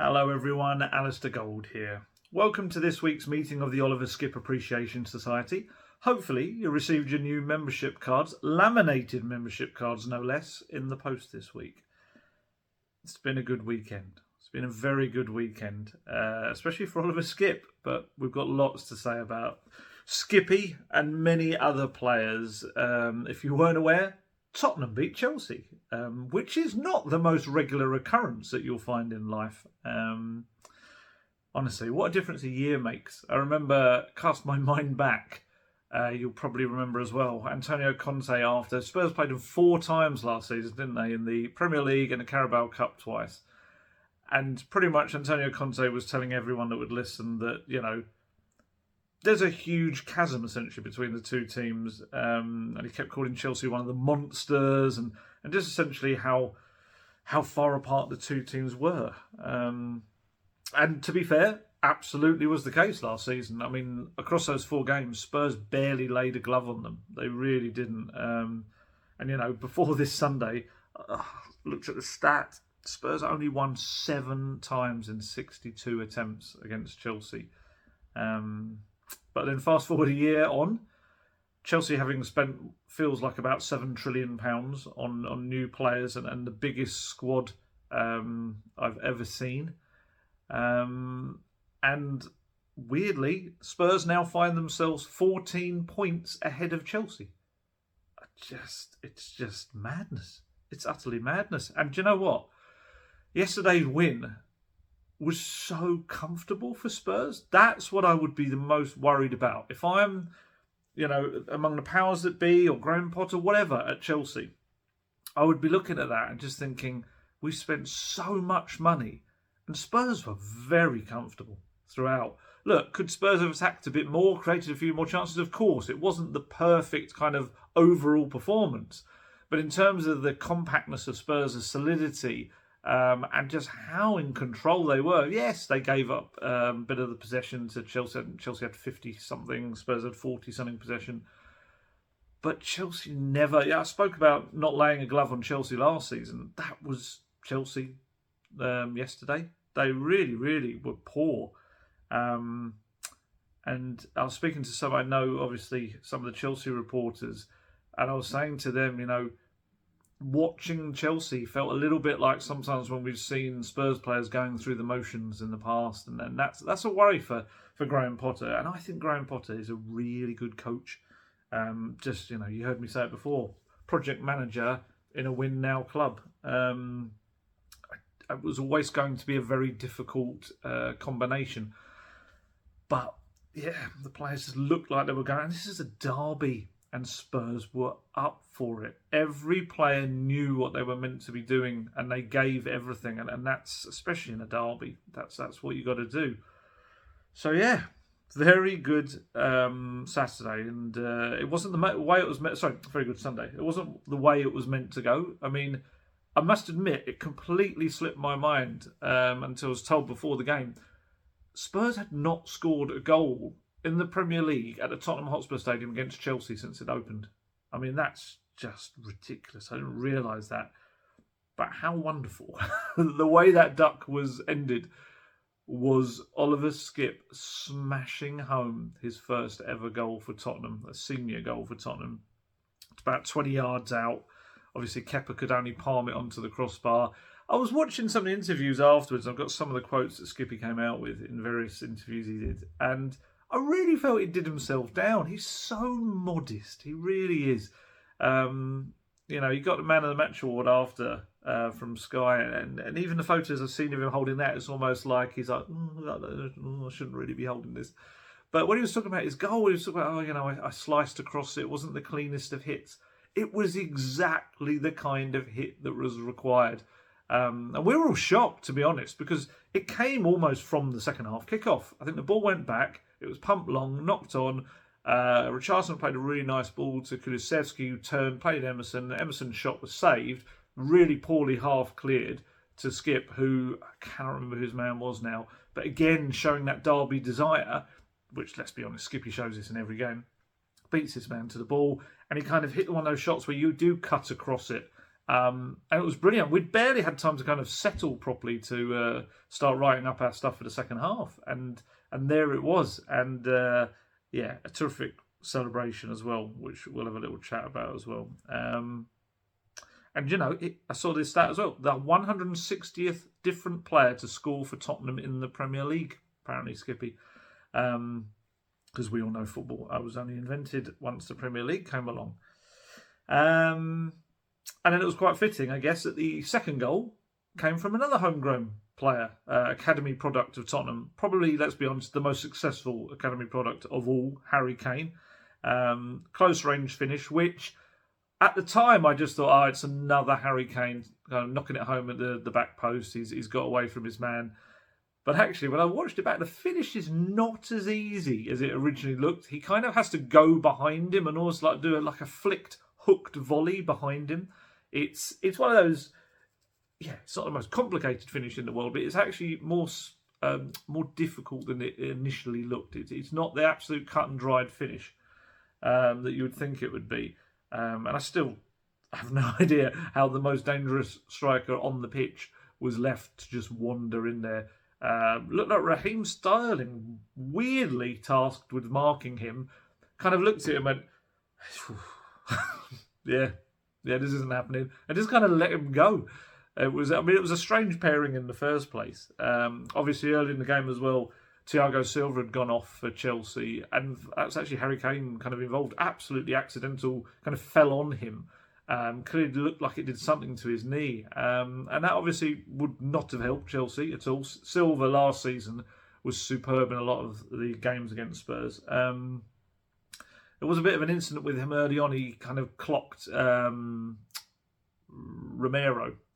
Hello everyone, Alistair Gold here. Welcome to this week's meeting of the Oliver Skipp Appreciation Society. Hopefully you received your new membership cards, laminated membership cards no less, in the post this week. It's been a good weekend. It's been a very good weekend, especially for Oliver Skipp, but we've got lots to say about Skippy and many other players. If you weren't aware, Tottenham beat Chelsea, which is not the most regular occurrence that you'll find in life. Honestly, what a difference a year makes. I remember, cast my mind back, you'll probably remember as well, Antonio Conte, after Spurs played him 4 times last season, didn't they, in the Premier League and the Carabao Cup twice. And pretty much Antonio Conte was telling everyone that would listen that, you know, there's a huge chasm essentially between the two teams, and he kept calling Chelsea one of the monsters, and just essentially how far apart the two teams were. And to be fair, absolutely was the case last season. I mean, across those 4 games, Spurs barely laid a glove on them. They really didn't. And you know, before this Sunday, looked at the stat. Spurs only won 7 times in 62 attempts against Chelsea. But then fast forward a year on, Chelsea having spent feels like about £7 trillion on new players and the biggest squad I've ever seen. And weirdly, Spurs now find themselves 14 points ahead of Chelsea. It's just madness. It's utterly madness. And do you know what? Yesterday's win was so comfortable for Spurs. That's what I would be the most worried about. If I'm, you know, among the powers that be or Graham Potter, whatever, at Chelsea, I would be looking at that and just thinking, we spent so much money and Spurs were very comfortable throughout. Look, could Spurs have attacked a bit more, created a few more chances? Of course, it wasn't the perfect kind of overall performance. But in terms of the compactness of Spurs' solidity, and just how in control they were. Yes, they gave up a bit of the possession to Chelsea. Chelsea had 50-something, Spurs had 40-something possession. But Chelsea never... Yeah, I spoke about not laying a glove on Chelsea last season. That was Chelsea yesterday. They really, really were poor. And I was speaking to some, I know, obviously, some of the Chelsea reporters, and I was saying to them, you know, watching Chelsea felt a little bit like sometimes when we've seen Spurs players going through the motions in the past, and that's a worry for Graham Potter. And I think Graham Potter is a really good coach. Just, you know, you heard me say it before, project manager in a win now club. It was always going to be a very difficult combination, but yeah, the players just looked like they were going. This is a derby. And Spurs were up for it. Every player knew what they were meant to be doing, and they gave everything. And that's, especially in a derby, that's what you got to do. So yeah, very good Saturday, and it wasn't the way it was meant. Sorry, very good Sunday. It wasn't the way it was meant to go. I mean, I must admit, it completely slipped my mind until I was told before the game. Spurs had not scored a goal in the Premier League at the Tottenham Hotspur Stadium against Chelsea since it opened. I mean, that's just ridiculous. I didn't realise that. But how wonderful. The way that duck was ended was Oliver Skipp smashing home his first ever goal for Tottenham, a senior goal for Tottenham. It's about 20 yards out. Obviously, Kepa could only palm it onto the crossbar. I was watching some of the interviews afterwards. I've got some of the quotes that Skippy came out with in various interviews he did. And I really felt he did himself down. He's so modest. He really is. You know, he got the Man of the Match award after from Sky, and even the photos I've seen of him holding that, it's almost like he's like, I shouldn't really be holding this. But when he was talking about his goal, he was talking about, you know, I sliced across it. It wasn't the cleanest of hits. It was exactly the kind of hit that was required. And we were all shocked, to be honest, because it came almost from the second half kickoff. I think the ball went back. It was pumped long, knocked on. Richarlison played a really nice ball to Kulusevski, who turned, played Emerson. Emerson's shot was saved, really poorly half cleared to Skipp, who I cannot remember who his man was now. But again, showing that derby desire, which, let's be honest, Skippy shows this in every game, beats his man to the ball. And he kind of hit one of those shots where you do cut across it And it was brilliant. We'd barely had time to kind of settle properly to start writing up our stuff for the second half. And there it was. And a terrific celebration as well, which we'll have a little chat about as well. I saw this stat as well. The 160th different player to score for Tottenham in the Premier League, apparently, Skippy. Because we all know football was only invented once the Premier League came along. And then it was quite fitting, I guess, that the second goal came from another homegrown player, academy product of Tottenham. Probably, let's be honest, the most successful academy product of all, Harry Kane. Close range finish, which at the time I just thought, it's another Harry Kane kind of knocking it home at the back post. He's got away from his man. But actually, when I watched it back, the finish is not as easy as it originally looked. He kind of has to go behind him and also do a flicked, hooked volley behind him. It's one of those, it's not the most complicated finish in the world, but it's actually more difficult than it initially looked. It's not the absolute cut and dried finish that you would think it would be. And I still have no idea how the most dangerous striker on the pitch was left to just wander in there. Looked like Raheem Sterling, weirdly tasked with marking him, kind of looked at him and went, this isn't happening. And just kind of let him go. It was a strange pairing in the first place. Obviously, early in the game as well, Thiago Silva had gone off for Chelsea, and that's actually Harry Kane kind of involved. Absolutely accidental, kind of fell on him. Clearly looked like it did something to his knee. And that obviously would not have helped Chelsea at all. Silva last season was superb in a lot of the games against Spurs. There was a bit of an incident with him early on. He kind of clocked Romero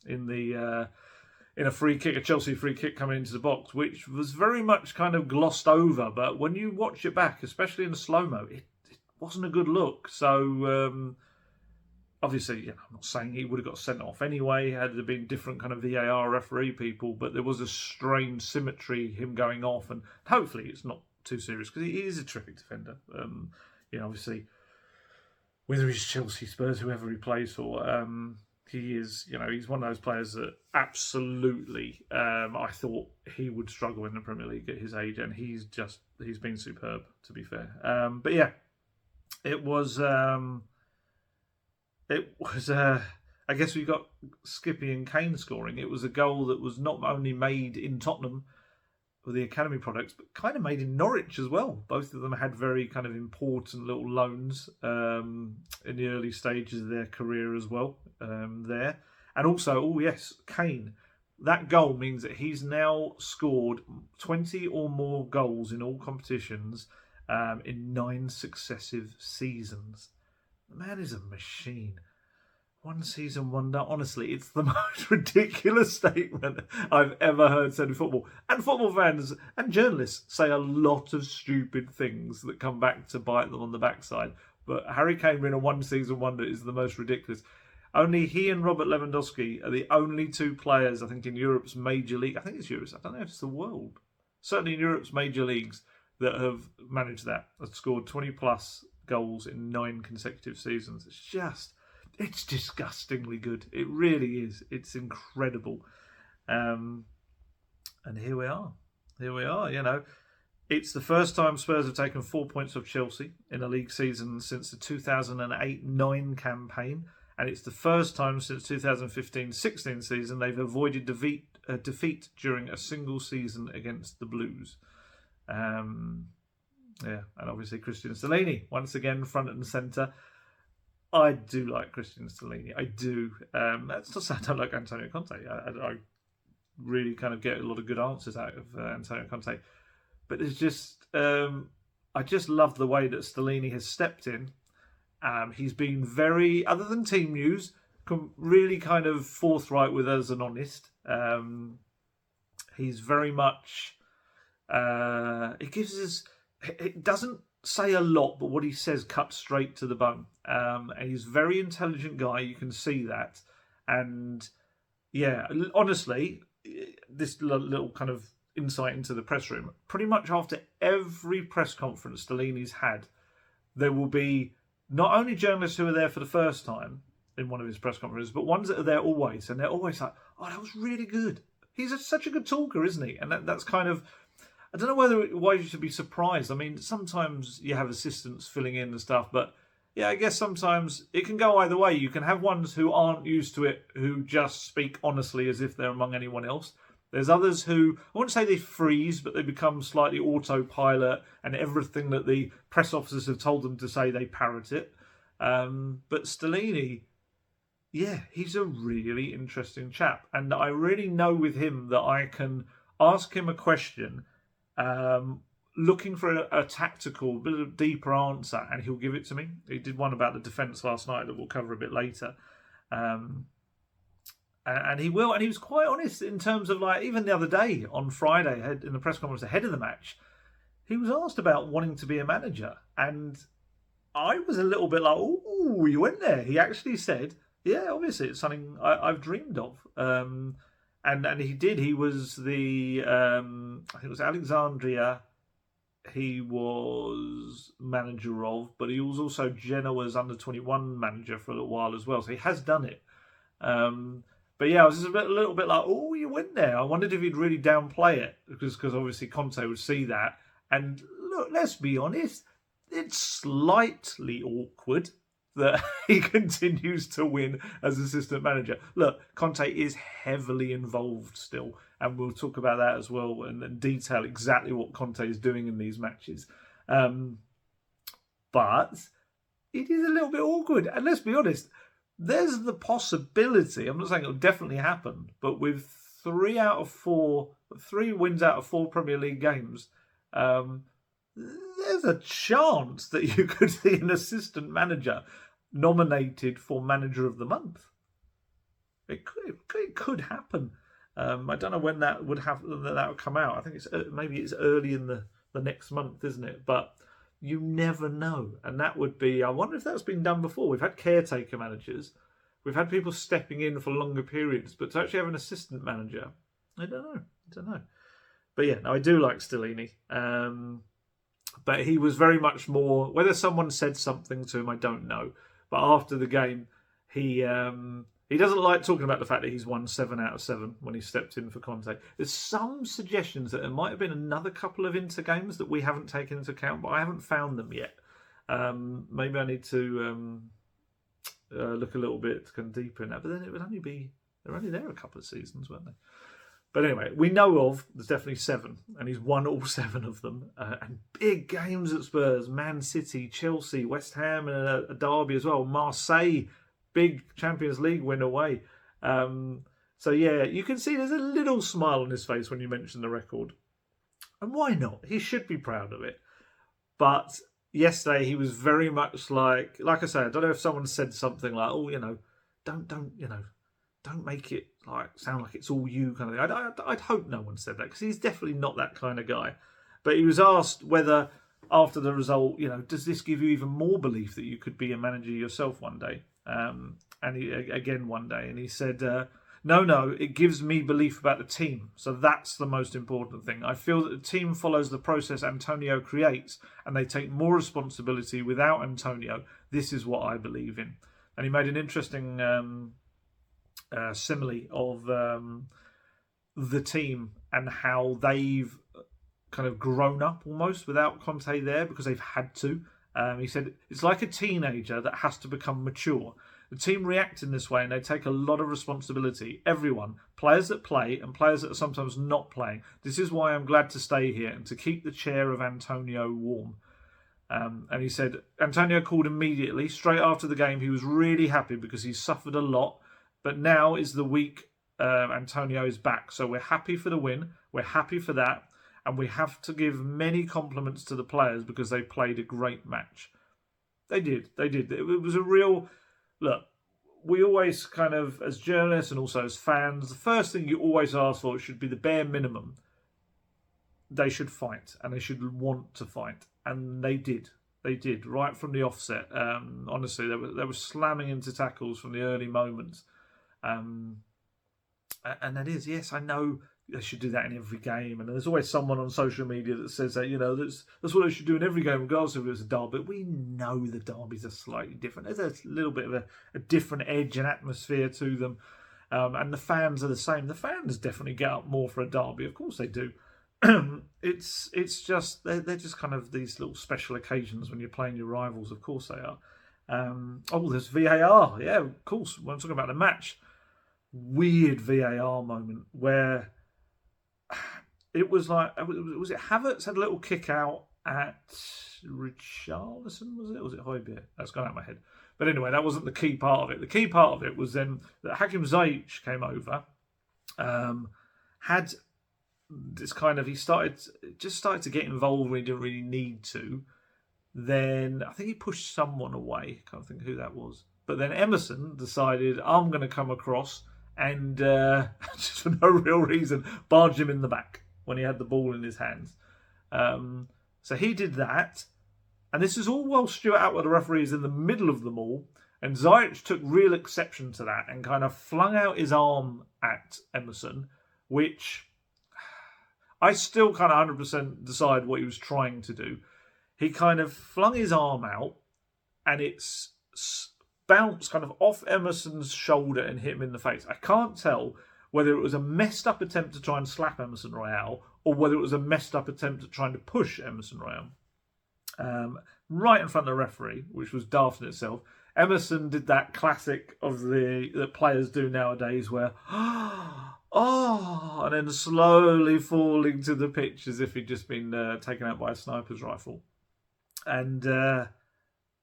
in a free kick, a Chelsea free kick coming into the box, which was very much kind of glossed over. But when you watch it back, especially in the slow-mo, it wasn't a good look. So obviously, I'm not saying he would have got sent off anyway had there been different kind of VAR referee people, but there was a strange symmetry, him going off, and hopefully it's not too serious because he is a terrific defender. Obviously, whether he's Chelsea, Spurs, whoever he plays for, he is, he's one of those players that absolutely, I thought he would struggle in the Premier League at his age, and he's been superb, to be fair. But yeah, it was, I guess we got Skippy and Kane scoring. It was a goal that was not only made in Tottenham, with the academy products, but kind of made in Norwich as well. Both of them had very kind of important little loans in the early stages of their career as well there. And also, Kane. That goal means that he's now scored 20 or more goals in all competitions in 9 successive seasons. The man is a machine. One season wonder. Honestly, it's the most ridiculous statement I've ever heard said in football. And football fans and journalists say a lot of stupid things that come back to bite them on the backside. But Harry Kane being a one season wonder is the most ridiculous. Only he and Robert Lewandowski are the only 2 players, I think, in Europe's major league. I think it's Europe. I don't know if it's the world. Certainly in Europe's major leagues that have managed that. Have scored 20 plus goals in 9 consecutive seasons. It's disgustingly good. It really is. It's incredible. And here we are. It's the first time Spurs have taken 4 points off Chelsea in a league season since the 2008-9 campaign. And it's the first time since 2015-16 season they've avoided defeat during a single season against the Blues. And obviously Christian Stellini, once again, front and centre. I do like Christian Stellini. I do. That's not to say I don't like Antonio Conte. I really kind of get a lot of good answers out of Antonio Conte. But it's just, I just love the way that Stellini has stepped in. He's been very, other than team news, really kind of forthright with us and honest. He's very much, it doesn't say a lot, but what he says cuts straight to the bone. And he's a very intelligent guy, you can see that. And yeah, honestly, this little kind of insight into the press room, pretty much after every press conference Stellini's had, there will be not only journalists who are there for the first time, in one of his press conferences, but ones that are there always, and they're always like, "Oh, that was really good." He's such a good talker, isn't he? And that's kind of, I don't know why you should be surprised. I mean, sometimes you have assistants filling in and stuff, but yeah, I guess sometimes it can go either way. You can have ones who aren't used to it, who just speak honestly as if they're among anyone else. There's others who, I wouldn't say they freeze, but they become slightly autopilot, and everything that the press officers have told them to say, they parrot it. But Stellini, yeah, he's a really interesting chap. And I really know with him that I can ask him a question looking for a tactical, bit of deeper answer, and he'll give it to me. He did one about the defence last night that we'll cover a bit later. And he will, and he was quite honest in terms of, like, even the other day on Friday in the press conference ahead of the match, he was asked about wanting to be a manager, and I was a little bit like, "Ooh, you went there." He actually said, "Yeah, obviously it's something I've dreamed of," and he did. He was the I think it was Alexandria. He was manager of, but he was also Genoa's under-21 manager for a little while as well. So he has done it. But yeah, I was just a little bit like, "Oh, you went there." I wondered if he'd really downplay it, because obviously Conte would see that. And look, let's be honest, it's slightly awkward that he continues to win as assistant manager. Look, Conte is heavily involved still, and we'll talk about that as well and detail exactly what Conte is doing in these matches. But it is a little bit awkward. And let's be honest, there's the possibility, I'm not saying it'll definitely happen, but with 3 wins out of 4 Premier League games, there's a chance that you could see an assistant manager nominated for Manager of the Month. It could happen. I don't know when that would happen, that would come out. I think maybe it's early in the next month, isn't it? But you never know. And that would be, I wonder if that's been done before. We've had caretaker managers. We've had people stepping in for longer periods. But to actually have an assistant manager, I don't know. But yeah, no, I do like Stellini. But he was very much more, whether someone said something to him, I don't know. But after the game, he doesn't like talking about the fact that he's won 7 out of 7 when he stepped in for Conte. There's some suggestions that there might have been another couple of Inter games that we haven't taken into account, but I haven't found them yet. Maybe I need to look a little bit deeper in that. But then it would only be, they're only there a couple of seasons, weren't they? But anyway, we know of, there's definitely 7, and he's won all 7 of them. And big games at Spurs, Man City, Chelsea, West Ham, and a derby as well. Marseille, big Champions League win away. So yeah, you can see there's a little smile on his face when you mention the record. And why not? He should be proud of it. But yesterday he was very much like I say, I don't know if someone said something like, "Oh, don't make it sound like it's all you," kind of thing. I'd hope no one said that, because he's definitely not that kind of guy. But he was asked whether, after the result, does this give you even more belief that you could be a manager yourself one day? And one day, and he said, No, it gives me belief about the team. So that's the most important thing. I feel that the team follows the process Antonio creates, and they take more responsibility without Antonio. This is what I believe in." And he made an interesting simile of the team and how they've kind of grown up almost without Conte there, because they've had to. He said, "It's like a teenager that has to become mature. The team react in this way, and they take a lot of responsibility. Everyone, players that play and players that are sometimes not playing. This is why I'm glad to stay here and to keep the chair of Antonio warm." And he said, Antonio called immediately, straight after the game. He was really happy because he suffered a lot. But now is the week Antonio is back. So we're happy for the win. We're happy for that. And we have to give many compliments to the players because they played a great match. They did. It was a real... Look, we always kind of, as journalists and also as fans, the first thing you always ask for should be the bare minimum. They should fight, and they should want to fight. And they did. They did, right from the offset. Honestly, they were slamming into tackles from the early moments. And that is, yes, I know they should do that in every game. And there's always someone on social media that says that, that's what they should do in every game, regardless if it was a derby. But we know the derbies are slightly different. There's a little bit of a different edge and atmosphere to them. And the fans are the same. The fans definitely get up more for a derby. Of course they do. It's just, they're just kind of these little special occasions when you're playing your rivals. Of course they are. There's VAR. Yeah, of course. When I'm talking about the match, weird VAR moment where it was like, was it Havertz had a little kick out at Richarlison, was it? Or was it Højbjerg? That's gone out of my head. But anyway, that wasn't the key part of it. The key part of it was then that Hakim Ziyech came over, had this kind of, he started to get involved when he didn't really need to. Then I think he pushed someone away. Can't think who that was. But then Emerson decided, I'm going to come across and just for no real reason, barge him in the back when he had the ball in his hands. So he did that. And this is all while Stuart Atwell, the referee, is in the middle of them all. And Ziyech took real exception to that and kind of flung out his arm at Emerson, which I still kind of 100% decide what he was trying to do. He kind of flung his arm out and it's bounced kind of off Emerson's shoulder and hit him in the face. I can't tell whether it was a messed up attempt to try and slap Emerson Royale or whether it was a messed up attempt at trying to push Emerson Royale. Right in front of the referee, which was daft in itself. Emerson did that classic of that players do nowadays where, and then slowly falling to the pitch as if he'd just been taken out by a sniper's rifle. And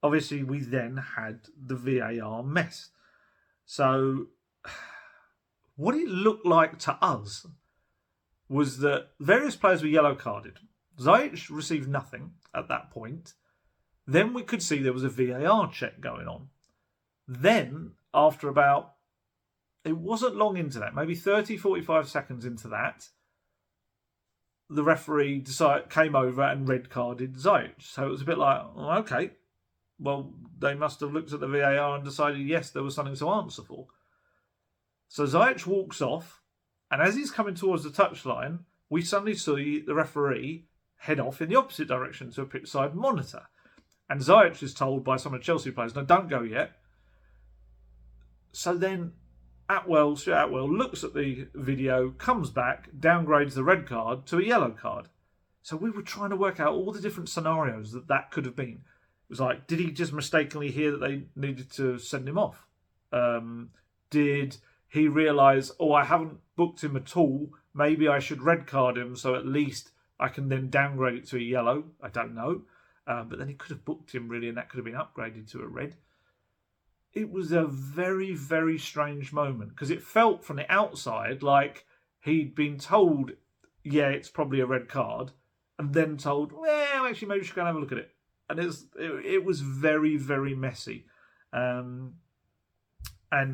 obviously we then had the VAR mess. So what it looked like to us was that various players were yellow carded. Ziyech received nothing at that point. Then we could see there was a VAR check going on. Then, after about, it wasn't long into that, maybe 30, 45 seconds into that, the referee came over and red carded Ziyech. So it was a bit like, okay, well, they must have looked at the VAR and decided, yes, there was something to answer for. So Ziyech walks off, and as he's coming towards the touchline, we suddenly see the referee head off in the opposite direction to a pitchside monitor. And Ziyech is told by some of the Chelsea players, no, don't go yet. So then Stuart Atwell looks at the video, comes back, downgrades the red card to a yellow card. So we were trying to work out all the different scenarios that could have been. It was like, did he just mistakenly hear that they needed to send him off? Did he realise, I haven't booked him at all, maybe I should red card him so at least I can then downgrade it to a yellow? I don't know. But then he could have booked him, really, and that could have been upgraded to a red. It was a very, very strange moment because it felt from the outside like he'd been told, yeah, it's probably a red card, and then told, well, actually, maybe we should go and have a look at it. And it was very, very messy. And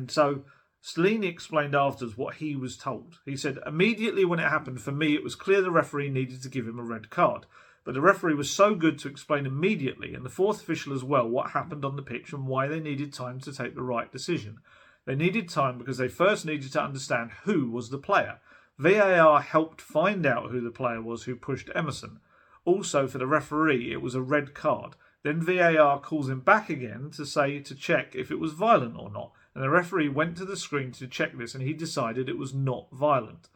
so Stellini explained afterwards what he was told. He said, immediately when it happened, for me, it was clear the referee needed to give him a red card. But the referee was so good to explain immediately, and the fourth official as well, what happened on the pitch and why they needed time to take the right decision. They needed time because they first needed to understand who was the player. VAR helped find out who the player was who pushed Emerson. Also, for the referee, it was a red card. Then VAR calls him back again to check if it was violent or not. And the referee went to the screen to check this, and he decided it was not violent.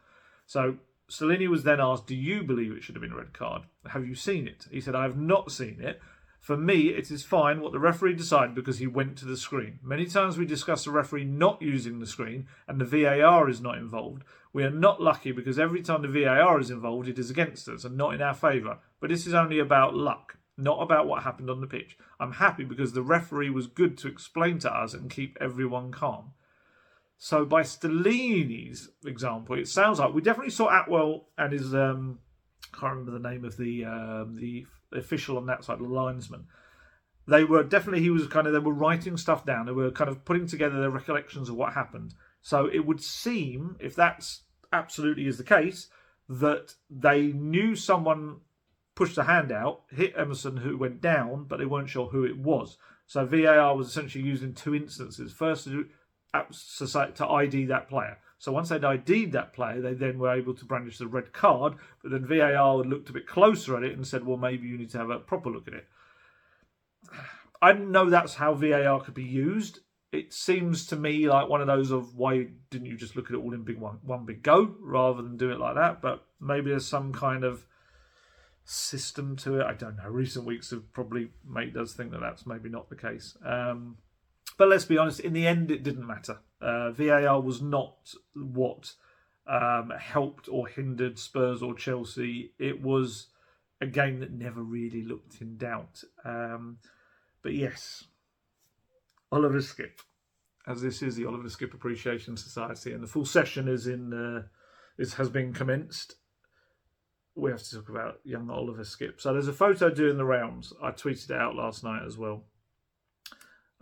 So Stellini was then asked, do you believe it should have been a red card? Have you seen it? He said, I have not seen it. For me, it is fine what the referee decided because he went to the screen. Many times we discuss the referee not using the screen and the VAR is not involved. We are not lucky because every time the VAR is involved, it is against us and not in our favour. But this is only about luck, not about what happened on the pitch. I'm happy because the referee was good to explain to us and keep everyone calm. So by Stellini's example, it sounds like we definitely saw Atwell and his, I can't remember the name of the official on that side, the linesman. They were writing stuff down. They were kind of putting together their recollections of what happened. So it would seem, if that's absolutely is the case, that they knew someone pushed a hand out, hit Emerson who went down, but they weren't sure who it was. So VAR was essentially used in two instances. First, to ID that player. So once they'd ID'd that player, they then were able to brandish the red card, but then VAR had looked a bit closer at it and said, well, maybe you need to have a proper look at it. I didn't know that's how VAR could be used. It seems to me like one of those of why didn't you just look at it all in one big go rather than do it like that? But maybe there's some kind of system to it. I don't know. Recent weeks have probably made us think that that's maybe not the case. But let's be honest, in the end, it didn't matter. VAR was not what helped or hindered Spurs or Chelsea. It was a game that never really looked in doubt. But yes, Oliver Skipp, as this is the Oliver Skipp Appreciation Society, and the full session has been commenced. We have to talk about young Oliver Skipp. So there's a photo doing the rounds. I tweeted it out last night as well,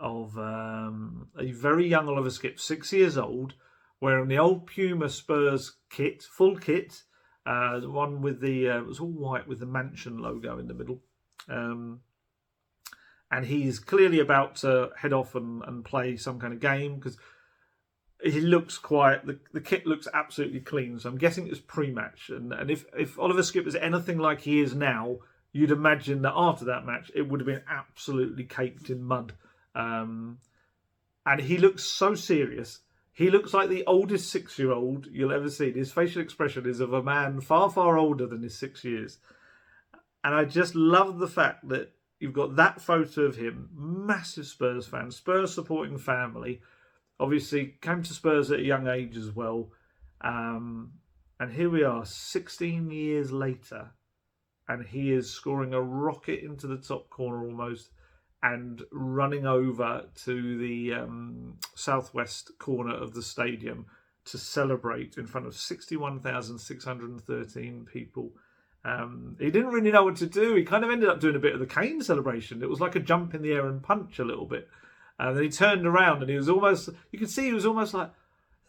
of a very young Oliver Skipp, 6 years old, wearing the old Puma Spurs kit, full kit, the one with the it was all white with the mansion logo in the middle, and he's clearly about to head off and play some kind of game because he looks quite. The kit looks absolutely clean, so I'm guessing it's pre-match. And if Oliver Skipp is anything like he is now, you'd imagine that after that match it would have been absolutely caked in mud. And he looks so serious. He looks like the oldest 6-year-old you'll ever see. His facial expression is of a man far, far older than his 6 years. And I just love the fact that you've got that photo of him, massive Spurs fan, Spurs supporting family. Obviously, came to Spurs at a young age as well. And here we are, 16 years later, and he is scoring a rocket into the top corner almost, and running over to the southwest corner of the stadium to celebrate in front of 61,613 people. He didn't really know what to do. He kind of ended up doing a bit of the Kane celebration. It was like a jump in the air and punch a little bit. And then he turned around and he was almost, you could see he was almost like,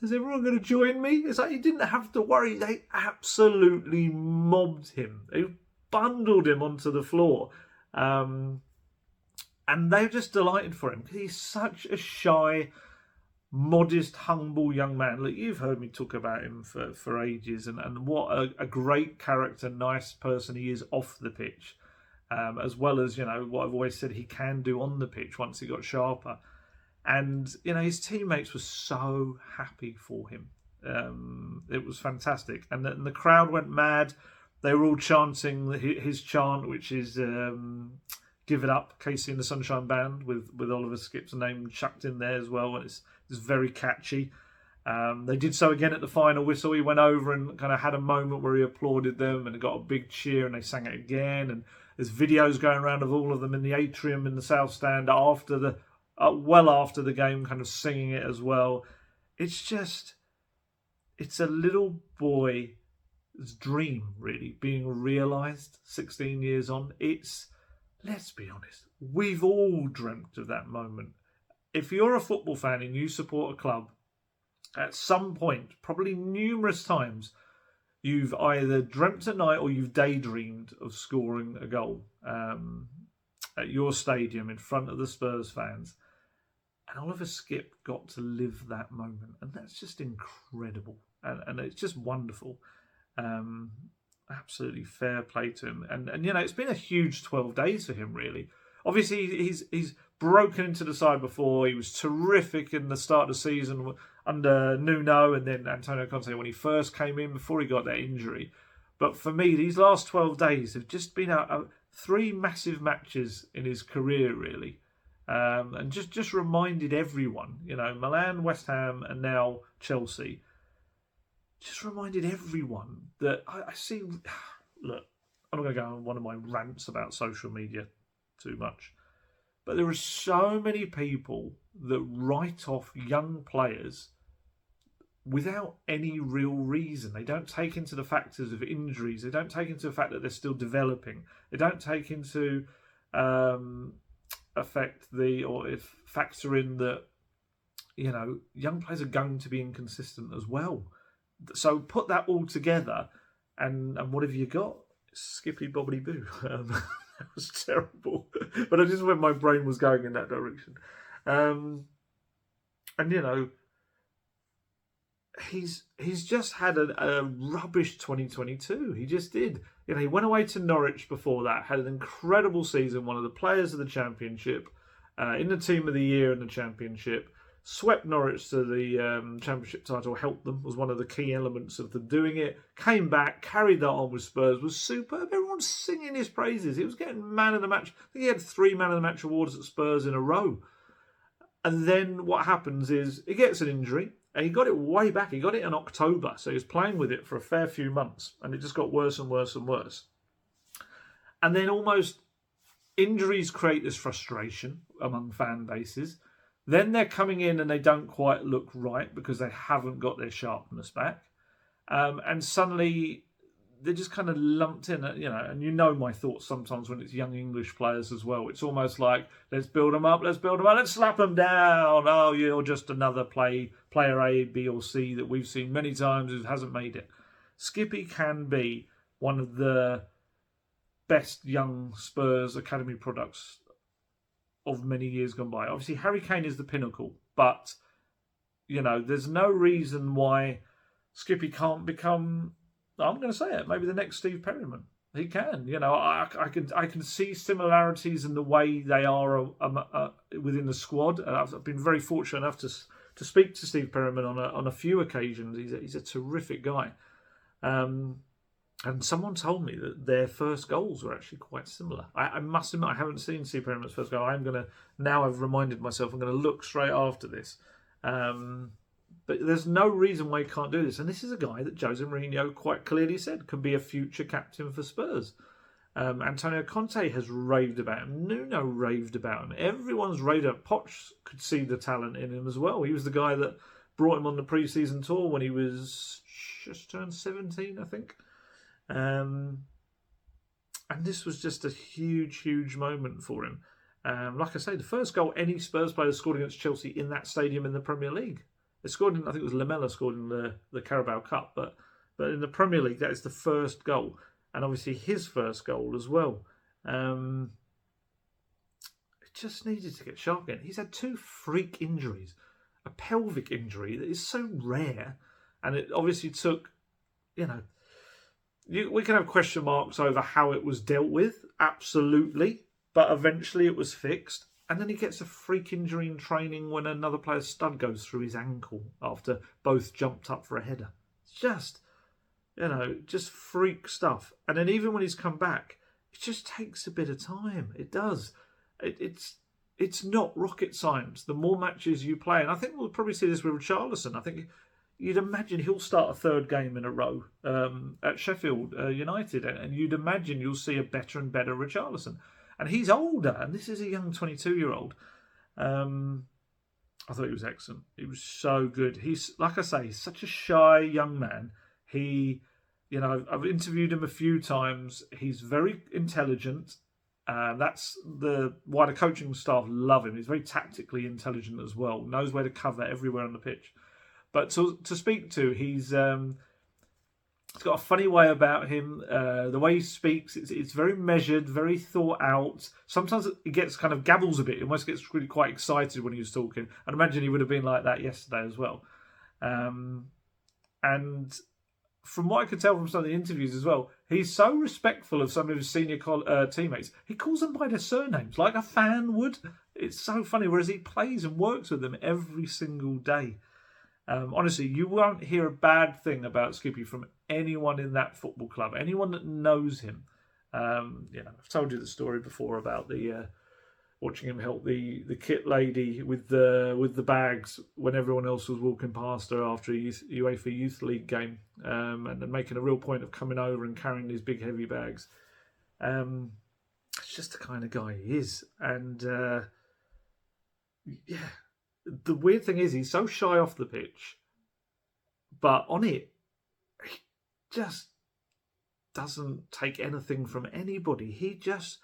is everyone going to join me? It's like he didn't have to worry. They absolutely mobbed him. They bundled him onto the floor. And they were just delighted for him because he's such a shy, modest, humble young man. Look, you've heard me talk about him for ages and what a great character, nice person he is off the pitch. As well as, you know, what I've always said he can do on the pitch once he got sharper. And, you know, his teammates were so happy for him. It was fantastic. And the crowd went mad. They were all chanting his chant, which is Give It Up, Casey and the Sunshine Band, with Oliver Skipp's name chucked in there as well. And it's very catchy. They did so again at the final whistle. He went over and kind of had a moment where he applauded them and got a big cheer, and they sang it again. And there's videos going around of all of them in the atrium in the South Stand after the game, kind of singing it as well. It's a little boy's dream, really, being realised 16 years on. Let's be honest, we've all dreamt of that moment. If you're a football fan and you support a club, at some point, probably numerous times, you've either dreamt at night or you've daydreamed of scoring a goal at your stadium in front of the Spurs fans. And Oliver Skipp got to live that moment. And that's just incredible. And it's just wonderful. Absolutely fair play to him. And you know, it's been a huge 12 days for him, really. Obviously, he's broken into the side before. He was terrific in the start of the season under Nuno and then Antonio Conte when he first came in before he got that injury. But for me, these last 12 days have just been 3 massive matches in his career, really. And just reminded everyone, you know, Milan, West Ham and now Chelsea, just reminded everyone that I see... Look, I'm not going to go on one of my rants about social media too much. But there are so many people that write off young players without any real reason. They don't take into the factors of injuries. They don't take into the fact that they're still developing. They don't take into factor in that, you know, young players are going to be inconsistent as well. So put that all together, and what have you got? Skippy bobbly boo. That was terrible, but I just when my brain was going in that direction. And you know, he's just had a rubbish 2022. He just did. He went away to Norwich before that, had an incredible season, one of the players of the Championship, in the team of the year in the Championship, swept Norwich to the Championship title, helped them, was one of the key elements of them doing it, came back, carried that on with Spurs, was superb. Everyone's singing his praises. He was getting man of the match. I think he had 3 man of the match awards at Spurs in a row. And then what happens is he gets an injury, and he got it way back. He got it in October, so he was playing with it for a fair few months, and it just got worse and worse and worse. And then almost injuries create this frustration among fan bases. Then they're coming in and they don't quite look right because they haven't got their sharpness back. And suddenly they're just kind of lumped in, and my thoughts sometimes when it's young English players as well. It's almost like, let's build them up, let's slap them down. Oh, you're just another player A, B or C that we've seen many times who hasn't made it. Skippy can be one of the best young Spurs academy products of many years gone by. Obviously, Harry Kane is the pinnacle, but, there's no reason why Skippy can't become, I'm going to say it, maybe the next Steve Perryman. He can. I can see similarities in the way they are within the squad. I've been very fortunate enough to speak to Steve Perryman on a few occasions. He's a terrific guy. And someone told me that their first goals were actually quite similar. I must admit, I haven't seen Steve Perryman's first goal. Now I've reminded myself, I'm going to look straight after this. But there's no reason why he can't do this. And this is a guy that Jose Mourinho quite clearly said could be a future captain for Spurs. Antonio Conte has raved about him. Nuno raved about him. Everyone's raved about him. Poch could see the talent in him as well. He was the guy that brought him on the pre-season tour when he was just turned 17, I think. And this was just a huge, huge moment for him. Like I say, the first goal any Spurs player scored against Chelsea in that stadium in the Premier League. They scored I think it was Lamela scored in the Carabao Cup, but in the Premier League, that is the first goal. And obviously his first goal as well. It just needed to get sharp again. He's had 2 freak injuries. A pelvic injury that is so rare. And it obviously took, we can have question marks over how it was dealt with, absolutely. But eventually it was fixed. And then he gets a freak injury in training when another player's stud goes through his ankle after both jumped up for a header. It's just, just freak stuff. And then even when he's come back, it just takes a bit of time. It does. It's not rocket science. The more matches you play, and I think we'll probably see this with Richarlison. I think you'd imagine he'll start a 3rd game in a row at Sheffield United, and you'd imagine you'll see a better and better Richarlison. And he's older, and this is a young 22-year-old. I thought he was excellent. He was so good. He's, like I say, he's such a shy young man. I've interviewed him a few times. He's very intelligent. That's why the coaching staff love him. He's very tactically intelligent as well. Knows where to cover everywhere on the pitch. But to speak to, he's got a funny way about him. The way he speaks, it's very measured, very thought out. Sometimes he gets kind of gabbles a bit. He almost gets really quite excited when he was talking. I'd imagine he would have been like that yesterday as well. And from what I could tell from some of the interviews as well, he's so respectful of some of his senior teammates. He calls them by their surnames, like a fan would. It's so funny, whereas he plays and works with them every single day. Honestly, you won't hear a bad thing about Skippy from anyone in that football club, anyone that knows him. I've told you the story before about the watching him help the kit lady with the bags when everyone else was walking past her after a UEFA Youth League game, and then making a real point of coming over and carrying these big heavy bags. It's just the kind of guy he is, and the weird thing is he's so shy off the pitch, but on it, he just doesn't take anything from anybody. He just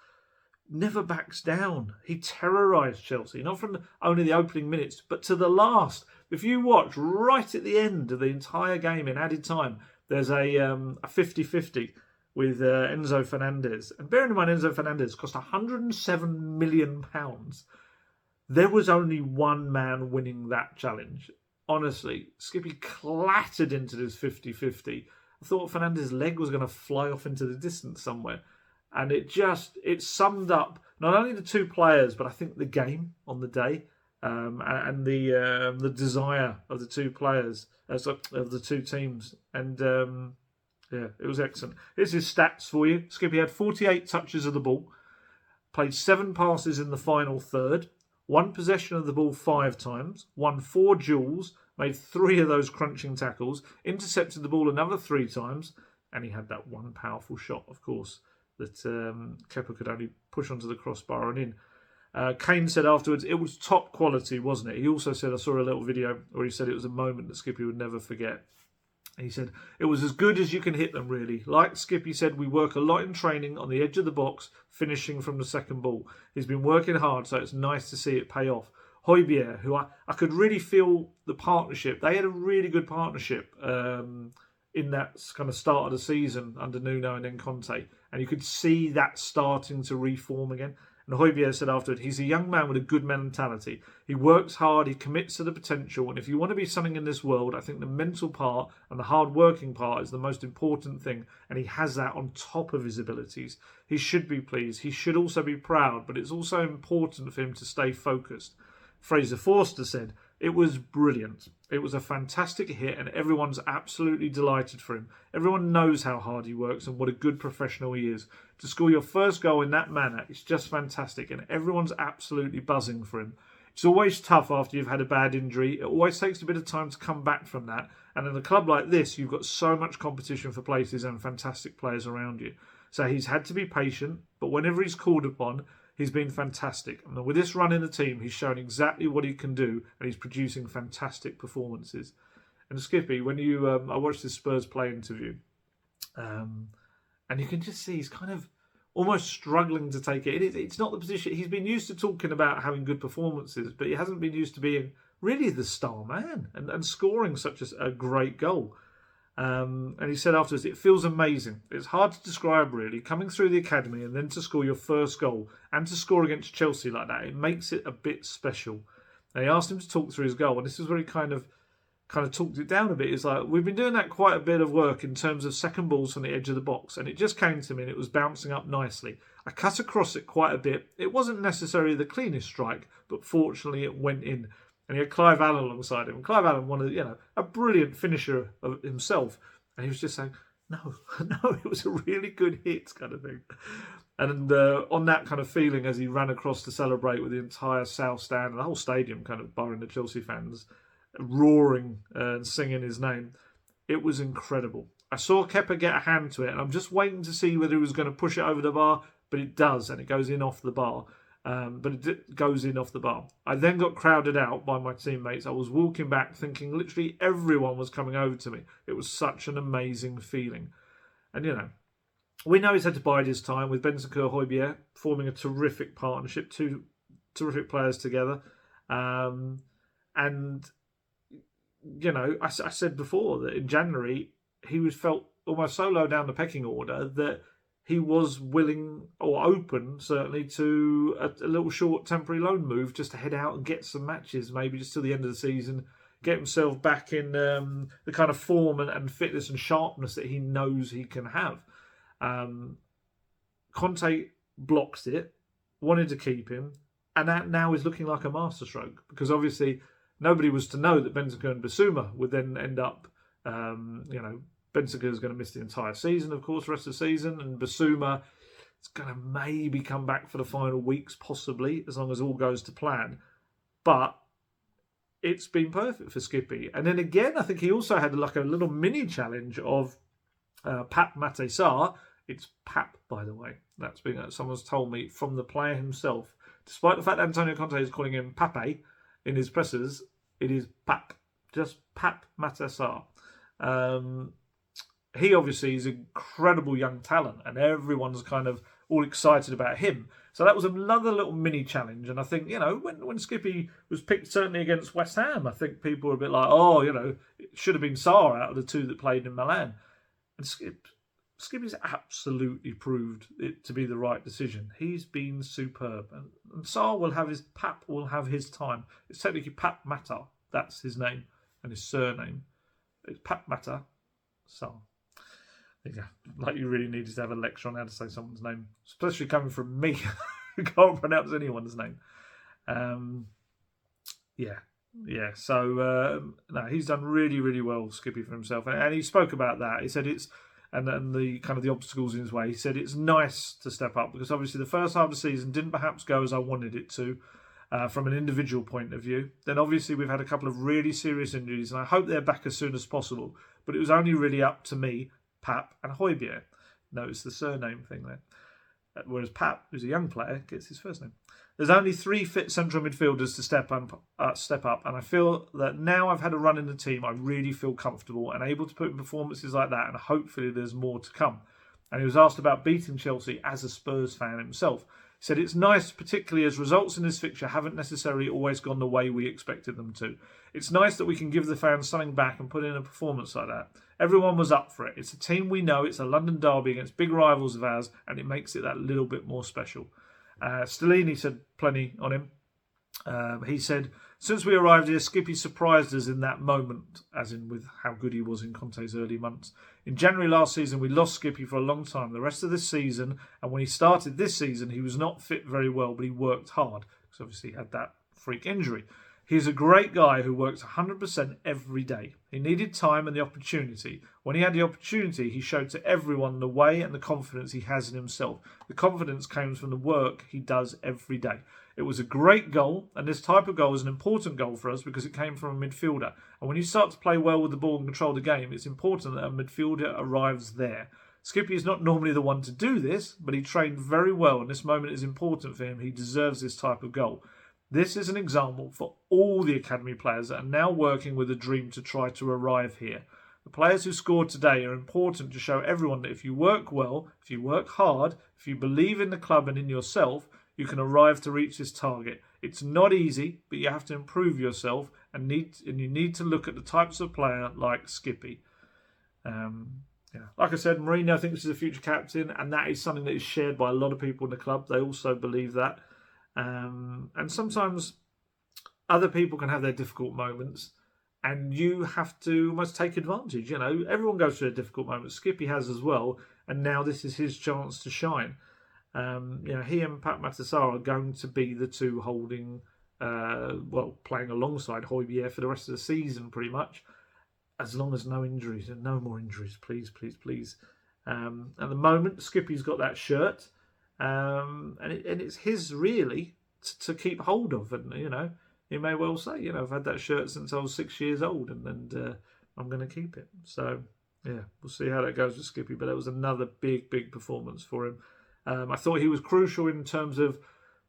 never backs down. He terrorised Chelsea, not from only the opening minutes, but to the last. If you watch right at the end of the entire game in added time, there's a 50-50 with Enzo Fernandez. And bearing in mind, Enzo Fernandez cost £107 million. There was only one man winning that challenge. honestly, Skippy clattered into this 50-50. I thought Fernandez's leg was going to fly off into the distance somewhere. And it summed up not only the two players, but I think the game on the day, and the desire of the two players, of the two teams. And it was excellent. Here's his stats for you. Skippy had 48 touches of the ball, played 7 passes in the final third, 1 possession of the ball 5 times, won 4 duels, made 3 of those crunching tackles, intercepted the ball another 3 times, and he had that one powerful shot, of course, that Kepa could only push onto the crossbar and in. Kane said afterwards, it was top quality, wasn't it? He also said, I saw a little video where he said it was a moment that Skippy would never forget. He said, it was as good as you can hit them, really. Like Skippy said, we work a lot in training on the edge of the box, finishing from the second ball. He's been working hard, so it's nice to see it pay off. Højbjerg, who I could really feel the partnership. They had a really good partnership in that kind of start of the season under Nuno and then Conte. And you could see that starting to reform again. And Højbjerg said afterward, he's a young man with a good mentality. He works hard, he commits to the potential, and if you want to be something in this world, I think the mental part and the hard-working part is the most important thing, and he has that on top of his abilities. He should be pleased. He should also be proud, but it's also important for him to stay focused. Fraser Forster said, it was brilliant. It was a fantastic hit, and everyone's absolutely delighted for him. Everyone knows how hard he works and what a good professional he is. To score your first goal in that manner, it's just fantastic, and everyone's absolutely buzzing for him. It's always tough after you've had a bad injury. It always takes a bit of time to come back from that. And in a club like this, you've got so much competition for places and fantastic players around you. So he's had to be patient, but whenever he's called upon, he's been fantastic. And with this run in the team, he's shown exactly what he can do, and he's producing fantastic performances. And Skippy, when I watched this Spurs play interview, and you can just see he's kind of almost struggling to take it. It's not the position. He's been used to talking about having good performances, but he hasn't been used to being really the star man and scoring such a great goal. And he said afterwards, it feels amazing. It's hard to describe, really. Coming through the academy and then to score your first goal and to score against Chelsea like that, it makes it a bit special. And he asked him to talk through his goal, and this is where he kind of talked it down a bit. It's like, we've been doing that quite a bit of work in terms of second balls from the edge of the box, and it just came to me and it was bouncing up nicely. I cut across it quite a bit. It wasn't necessarily the cleanest strike, but fortunately it went in. And he had Clive Allen alongside him. And Clive Allen, a brilliant finisher of himself. And he was just saying, no, it was a really good hit kind of thing. And on that kind of feeling as he ran across to celebrate with the entire South Stand and the whole stadium kind of barring the Chelsea fans, roaring and singing his name, it was incredible. I saw Kepa get a hand to it, and I'm just waiting to see whether he was going to push it over the bar, but it does, and it goes in off the bar. But it goes in off the bar. I then got crowded out by my teammates. I was walking back thinking literally everyone was coming over to me. It was such an amazing feeling. And, we know he's had to bide his time with Bentancur Højbjerg forming a terrific partnership, 2 terrific players together. And, I said before that in January, he was felt almost so low down the pecking order that he was willing or open, certainly, to a little short temporary loan move just to head out and get some matches, maybe just till the end of the season, get himself back in the kind of form and fitness and sharpness that he knows he can have. Conte blocked it, wanted to keep him, and that now is looking like a masterstroke because obviously nobody was to know that Bentancur and Bissouma would then end up, Bentancur is going to miss the entire season, of course, the rest of the season, and Bissouma is going to maybe come back for the final weeks, possibly, as long as all goes to plan. But it's been perfect for Skippy. And then again, I think he also had like a little mini challenge of Pape Matar Sarr. It's Pap, by the way. That's been someone's told me from the player himself. Despite the fact that Antonio Conte is calling him Pape in his pressers, it is Pap, just Pape Matar Sarr. He obviously is an incredible young talent, and everyone's kind of all excited about him. So that was another little mini challenge. And I think, when Skippy was picked, certainly against West Ham, I think people were a bit like, it should have been Sarr out of the 2 that played in Milan. And Skippy's absolutely proved it to be the right decision. He's been superb. And Sarr will have Pap will have his time. It's technically Pape Matar. That's his name. and his surname is Pierre-Emile. So, there you go. Like you really needed to have a lecture on how to say someone's name, especially coming from me, who can't pronounce anyone's name. Yeah. So no, he's done really, really well, Skippy, for himself, and he spoke about that. He said it's and the kind of the obstacles in his way. He said it's nice to step up because obviously the first half of the season didn't perhaps go as I wanted it to. From an individual point of view, then obviously we've had a couple of really serious injuries, and I hope they're back as soon as possible. But it was only really up to me, Pap, and Højbjerg. Notice the surname thing there. Whereas Pap, who's a young player, gets his first name. There's only 3 fit central midfielders to step up, and I feel that now I've had a run in the team, I really feel comfortable and able to put in performances like that, and hopefully there's more to come. And he was asked about beating Chelsea as a Spurs fan himself. He said it's nice, particularly as results in this fixture haven't necessarily always gone the way we expected them to. It's nice that we can give the fans something back and put in a performance like that. Everyone was up for it. It's a team we know. It's a London derby against big rivals of ours, and it makes it that little bit more special. Stellini said plenty on him. He said, since we arrived here, Skippy surprised us in that moment, as in with how good he was in Conte's early months. In January last season, we lost Skippy for a long time. The rest of this season, and when he started this season, he was not fit very well, but he worked hard, because obviously he had that freak injury. He's a great guy who works 100% every day. He needed time and the opportunity. When he had the opportunity, he showed to everyone the way and the confidence he has in himself. The confidence comes from the work he does every day. It was a great goal, and this type of goal is an important goal for us because it came from a midfielder. And when you start to play well with the ball and control the game, it's important that a midfielder arrives there. Skippy is not normally the one to do this, but he trained very well, and this moment is important for him. He deserves this type of goal. This is an example for all the academy players that are now working with a dream to try to arrive here. The players who scored today are important to show everyone that if you work well, if you work hard, if you believe in the club and in yourself, you can arrive to reach this target. It's not easy, but you have to improve yourself and you need to look at the types of player like Skippy. Like I said, Mourinho thinks he's a future captain, and that is something that is shared by a lot of people in the club. They also believe that. And sometimes other people can have their difficult moments, and you have to almost take advantage. You know, everyone goes through a difficult moment. Skippy has as well, and now this is his chance to shine. He and Pierre-Emile are going to be the two holding, playing alongside Højbjerg for the rest of the season, pretty much, as long as no injuries and no more injuries, please. At the moment, Skippy's got that shirt. And it's his really to keep hold of, and he may well say, I've had that shirt since I was 6 years old, and I'm going to keep it. So yeah, we'll see how that goes with Skippy. But that was another big performance for him. I thought he was crucial in terms of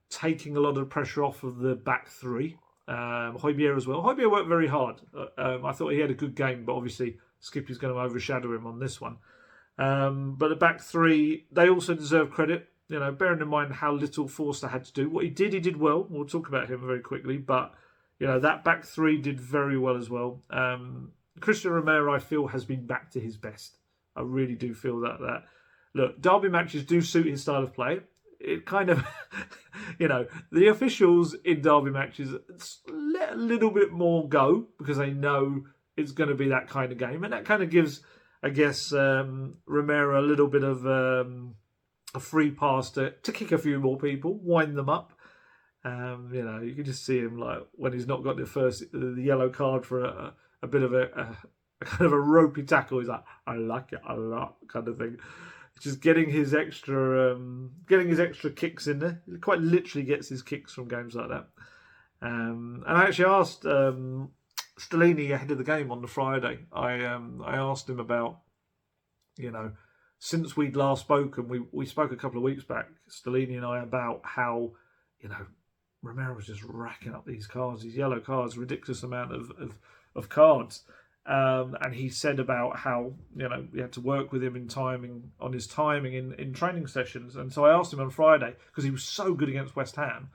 taking a lot of the pressure off of the back three. Højbjerg as well. Højbjerg worked very hard. I thought he had a good game, but obviously Skippy's going to overshadow him on this one. But the back three, they also deserve credit. Bearing in mind how little Forster had to do. What he did well. We'll talk about him very quickly. But, that back three did very well as well. Christian Romero, I feel, has been back to his best. I really do feel that. Look, derby matches do suit his style of play. It kind of, the officials in derby matches let a little bit more go because they know it's going to be that kind of game. And that kind of gives, I guess, Romero a little bit of a free pass to kick a few more people, wind them up. You can just see him like when he's not got the yellow card for a bit of a kind of a ropey tackle. He's like, I like it a lot, kind of thing. Just getting his extra kicks in there. He quite literally gets his kicks from games like that. And I actually asked Stellini ahead of the game on the Friday. I asked him about, since we'd last spoken, we spoke a couple of weeks back, Stellini and I, about how, Romero was just racking up these cards, these yellow cards, ridiculous amount of cards. And he said about how, we had to work with him on his timing in training sessions. And so I asked him on Friday, because he was so good against West Ham,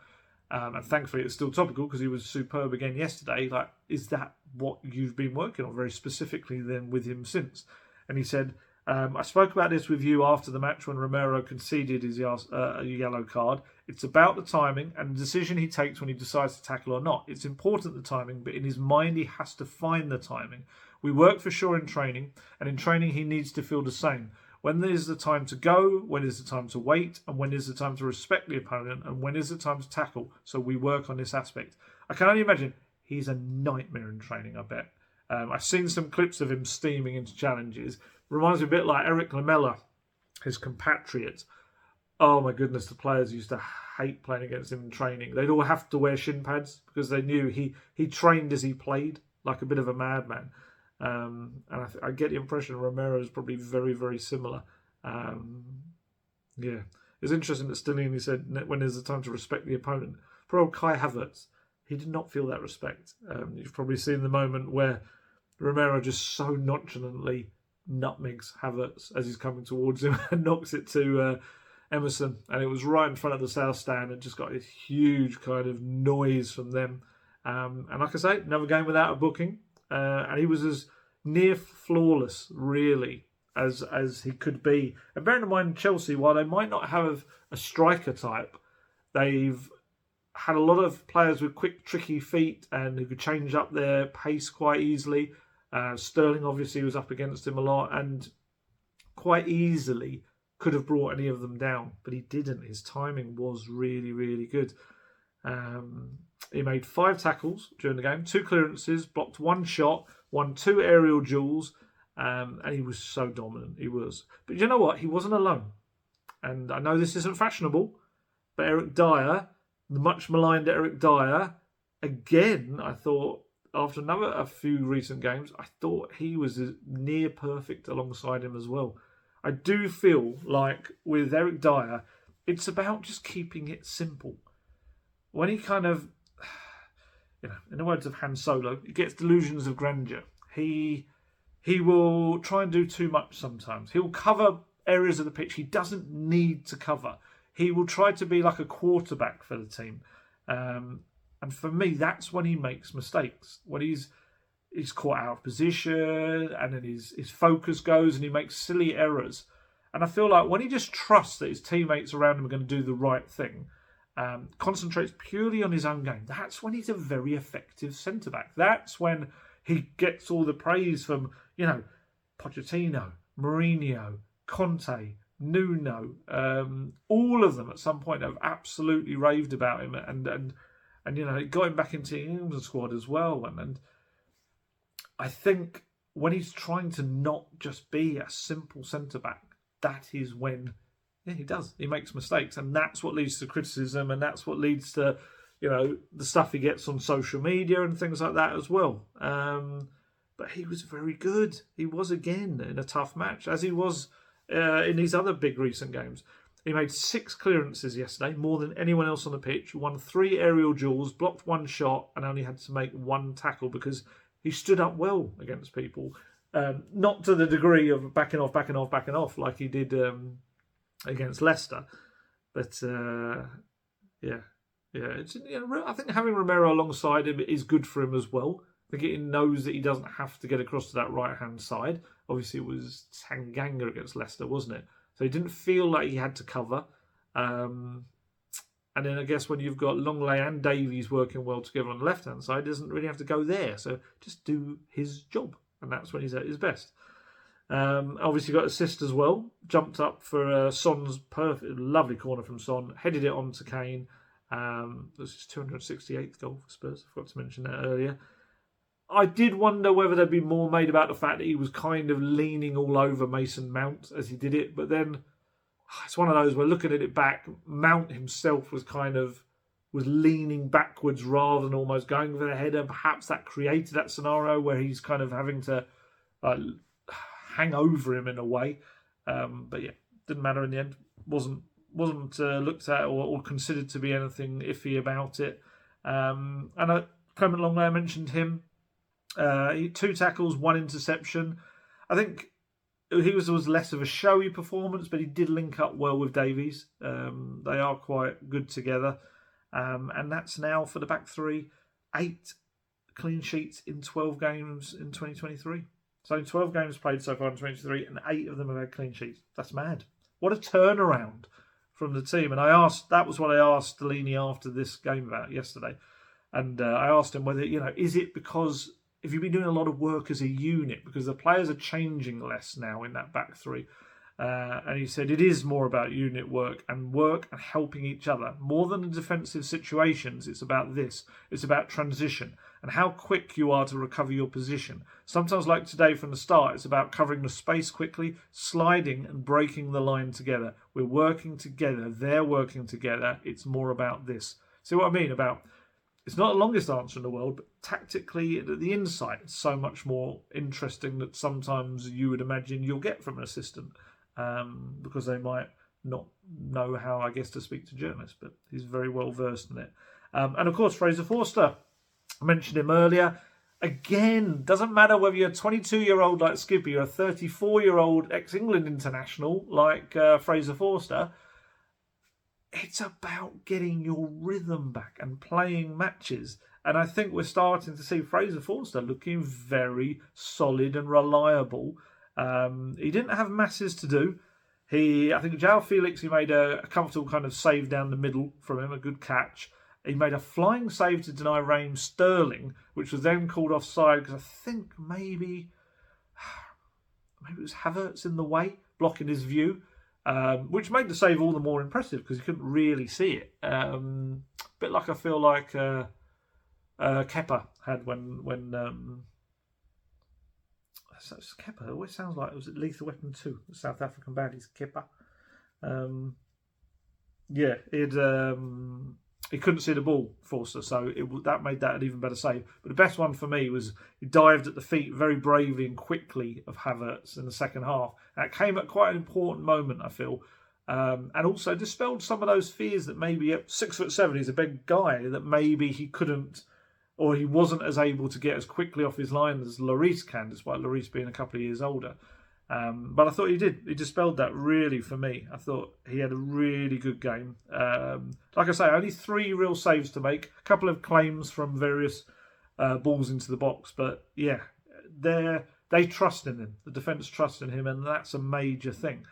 and thankfully it's still topical because he was superb again yesterday, is that what you've been working on very specifically then with him since? And he said, I spoke about this with you after the match when Romero conceded his yellow card. It's about the timing and the decision he takes when he decides to tackle or not. It's important, the timing, but in his mind he has to find the timing. We work for sure in training, and in training he needs to feel the same. When is the time to go, when is the time to wait, and when is the time to respect the opponent, and when is the time to tackle. So we work on this aspect. I can only imagine he's a nightmare in training, I bet. I've seen some clips of him steaming into challenges. Reminds me a bit like Eric Lamela, his compatriot. Oh my goodness, the players used to hate playing against him in training. They'd all have to wear shin pads because they knew he trained as he played, like a bit of a madman. And I get the impression Romero is probably very, very similar. Yeah, it's interesting that Stellini said when is the time to respect the opponent. For old Kai Havertz, he did not feel that respect. You've probably seen the moment where Romero just so nonchalantly nutmegs Havertz as he's coming towards him and knocks it to Emerson, and it was right in front of the South Stand and just got this huge kind of noise from them. And like I say, another game without a booking, and he was as near flawless, really, as he could be. And bearing in mind, Chelsea, while they might not have a striker type, they've had a lot of players with quick, tricky feet and who could change up their pace quite easily. Sterling obviously was up against him a lot and quite easily could have brought any of them down, but he didn't. His timing was really, really good. He made 5 tackles during the game, 2 clearances, blocked 1 shot, won 2 aerial duels, and he was so dominant. He was. But you know what? He wasn't alone. And I know this isn't fashionable, but Eric Dyer, the much maligned Eric Dyer, again, I thought, after a few recent games, I thought he was near perfect alongside him as well. I do feel like with Eric Dyer, it's about just keeping it simple. When he kind of, in the words of Han Solo, he gets delusions of grandeur. He will try and do too much sometimes. He'll cover areas of the pitch he doesn't need to cover. He will try to be like a quarterback for the team. And for me, that's when he makes mistakes. When he's caught out of position and then his focus goes and he makes silly errors. And I feel like when he just trusts that his teammates around him are going to do the right thing, concentrates purely on his own game, that's when he's a very effective centre-back. That's when he gets all the praise from, Pochettino, Mourinho, Conte, Nuno, all of them at some point have absolutely raved about him and it got him back into the England squad as well. And I think when he's trying to not just be a simple centre-back, that is when he does. He makes mistakes. And that's what leads to criticism. And that's what leads to, the stuff he gets on social media and things like that as well. But he was very good. He was, again, in a tough match, as he was in these other big recent games. He made 6 clearances yesterday, more than anyone else on the pitch, won 3 aerial duels, blocked 1 shot, and only had to make 1 tackle because he stood up well against people. Not to the degree of backing off like he did against Leicester. But, It's, I think having Romero alongside him is good for him as well. I think he knows that he doesn't have to get across to that right-hand side. Obviously, it was Tanganga against Leicester, wasn't it? So he didn't feel like he had to cover. And then I guess when you've got Longley and Davies working well together on the left-hand side, he doesn't really have to go there. So just do his job. And that's when he's at his best. Obviously got assist as well. Jumped up for Son's perfect, lovely corner from Son. Headed it on to Kane. This is his 268th goal for Spurs. I forgot to mention that earlier. I did wonder whether there'd be more made about the fact that he was kind of leaning all over Mason Mount as he did it. But then it's one of those where looking at it back, Mount himself was leaning backwards rather than almost going for the header. Perhaps that created that scenario where he's kind of having to hang over him in a way. But yeah, didn't matter in the end. Wasn't looked at or considered to be anything iffy about it. And Clement Longley, I mentioned him. 2 tackles, 1 interception. I think he was less of a showy performance, but he did link up well with Davies. They are quite good together. And that's now for the back 3, 8 clean sheets in 12 games in 2023. It's only 12 games played so far in 23, and 8 of them have had clean sheets. That's mad. What a turnaround from the team. And that was what I asked Stellini after this game about yesterday. And I asked him whether, is it because, have you been doing a lot of work as a unit? Because the players are changing less now in that back three. And he said it is more about unit work and helping each other. More than the defensive situations, it's about this. It's about transition and how quick you are to recover your position. Sometimes, like today from the start, it's about covering the space quickly, sliding and breaking the line together. We're working together. They're working together. It's more about this. See what I mean? About it's not the longest answer in the world, but tactically, the insight is so much more interesting that sometimes you would imagine you'll get from an assistant. Because they might not know how, I guess, to speak to journalists, but he's very well versed in it. And of course, Fraser Forster, I mentioned him earlier. Again, doesn't matter whether you're a 22-year-old like Skippy or a 34-year-old ex-England international like Fraser Forster. It's about getting your rhythm back and playing matches. And I think we're starting to see Fraser Forster looking very solid and reliable. He didn't have masses to do. I think João Felix, he made a comfortable kind of save down the middle from him, a good catch. He made a flying save to deny Raheem Sterling, which was then called offside because I think maybe it was Havertz in the way, blocking his view, which made the save all the more impressive because he couldn't really see it. A bit like I feel like Kepa had when Kepa, it always sounds like, was it Lethal Weapon 2, the South African baddies, Kepa. He couldn't see the ball, Forster, so that made that an even better save. But the best one for me was he dived at the feet very bravely and quickly of Havertz in the second half. And it came at quite an important moment, I feel. And also dispelled some of those fears that maybe at 6'7", he's a big guy, that maybe he couldn't, or he wasn't as able to get as quickly off his line as Lloris can, despite Lloris being a couple of years older. But I thought he did. He dispelled that really for me. I thought he had a really good game. Like I say, only 3 real saves to make. A couple of claims from various balls into the box. But yeah, they trust in him. The defence trust in him, and that's a major thing.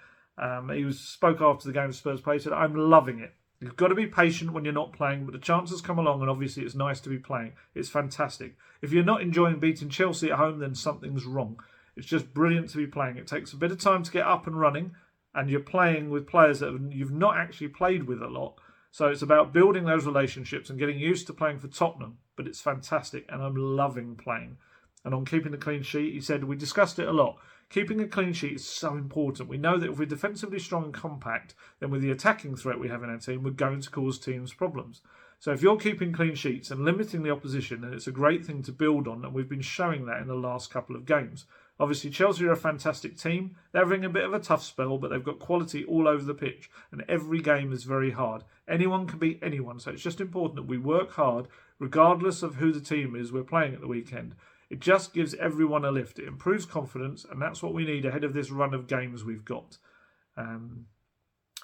He spoke after the game of Spurs play. He said, "I'm loving it. You've got to be patient when you're not playing, but the chances come along, and obviously it's nice to be playing. It's fantastic. If you're not enjoying beating Chelsea at home, then something's wrong. It's just brilliant to be playing. It takes a bit of time to get up and running, and you're playing with players that you've not actually played with a lot. So it's about building those relationships and getting used to playing for Tottenham, but it's fantastic, and I'm loving playing." And on keeping the clean sheet, he said, "We discussed it a lot. Keeping a clean sheet is so important. We know that if we're defensively strong and compact, then with the attacking threat we have in our team, we're going to cause teams problems. So if you're keeping clean sheets and limiting the opposition, then it's a great thing to build on, and we've been showing that in the last couple of games. Obviously, Chelsea are a fantastic team. They're having a bit of a tough spell, but they've got quality all over the pitch, and every game is very hard. Anyone can beat anyone, so it's just important that we work hard, regardless of who the team is we're playing at the weekend. It just gives everyone a lift. It improves confidence, and that's what we need ahead of this run of games we've got."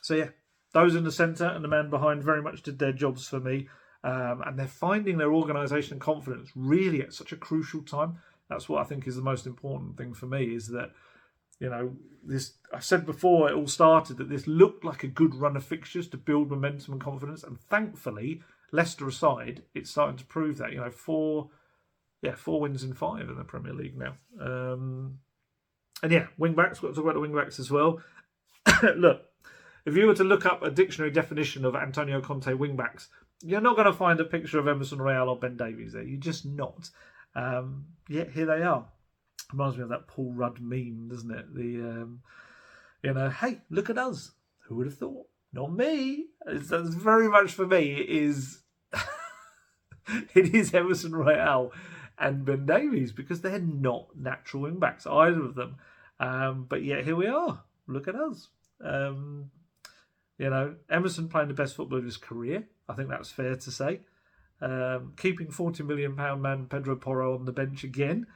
So yeah, those in the centre and the man behind very much did their jobs for me. And they're finding their organisation and confidence really at such a crucial time. That's what I think is the most important thing for me, is that, this, I said before it all started, that this looked like a good run of fixtures to build momentum and confidence. And thankfully, Leicester aside, it's starting to prove that. 4 wins in 5 in the Premier League now. And yeah, wing-backs, got to talk about the wing-backs as well. Look, if you were to look up a dictionary definition of Antonio Conte wing-backs, you're not going to find a picture of Emerson Royal or Ben Davies there. You're just not. Yet here they are. Reminds me of that Paul Rudd meme, doesn't it? Hey, look at us. Who would have thought? Not me. That's very much for me. It is Emerson Royal and Ben Davies, because they're not natural wing backs, either of them. But yet here we are. Look at us. Emerson playing the best football of his career. I think that's fair to say. Keeping £40 million man Pedro Porro on the bench again.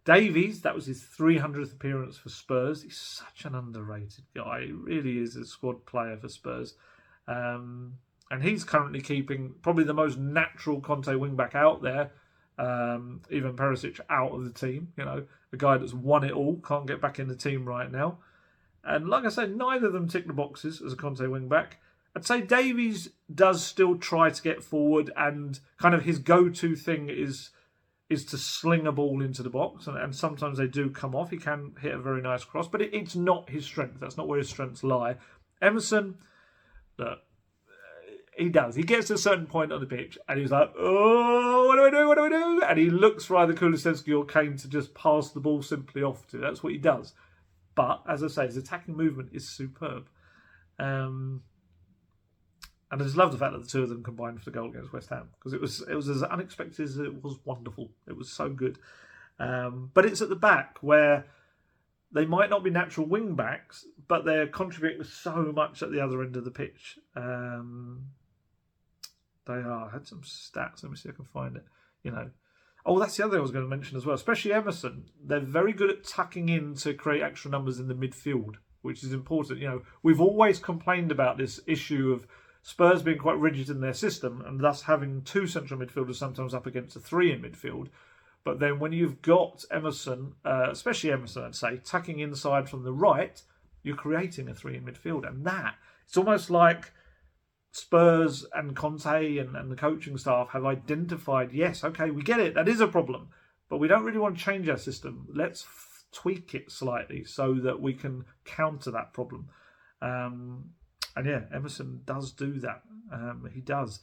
Davies, that was his 300th appearance for Spurs. He's such an underrated guy. He really is a squad player for Spurs. And he's currently keeping probably the most natural Conte wing-back out there. Even Perisic out of the team. A guy that's won it all, can't get back in the team right now. And like I said, neither of them tick the boxes as a Conte wing-back. I'd say Davies does still try to get forward, and kind of his go-to thing is to sling a ball into the box, and sometimes they do come off. He can hit a very nice cross, but it's not his strength. That's not where his strengths lie. Emerson, look, he does. He gets to a certain point on the pitch, and he's like, oh, what do I do? What do I do? And he looks for either Kulusevski or Kane to just pass the ball simply off to. That's what he does. But, as I say, his attacking movement is superb. And I just love the fact that the two of them combined for the goal against West Ham, because it was as unexpected as it was wonderful. It was so good. But it's at the back where they might not be natural wing backs, but they're contributing so much at the other end of the pitch. They are. I had some stats. Let me see if I can find it. Oh, that's the other thing I was going to mention as well. Especially Emerson. They're very good at tucking in to create extra numbers in the midfield, which is important. We've always complained about this issue of Spurs being quite rigid in their system, and thus having two central midfielders sometimes up against a three in midfield. But then when you've got Emerson, especially Emerson, I'd say, tucking inside from the right, you're creating a three in midfield. And it's almost like Spurs and Conte and the coaching staff have identified, yes, okay, we get it, that is a problem, but we don't really want to change our system. Let's tweak it slightly so that we can counter that problem. And yeah, Emerson does do that. He does.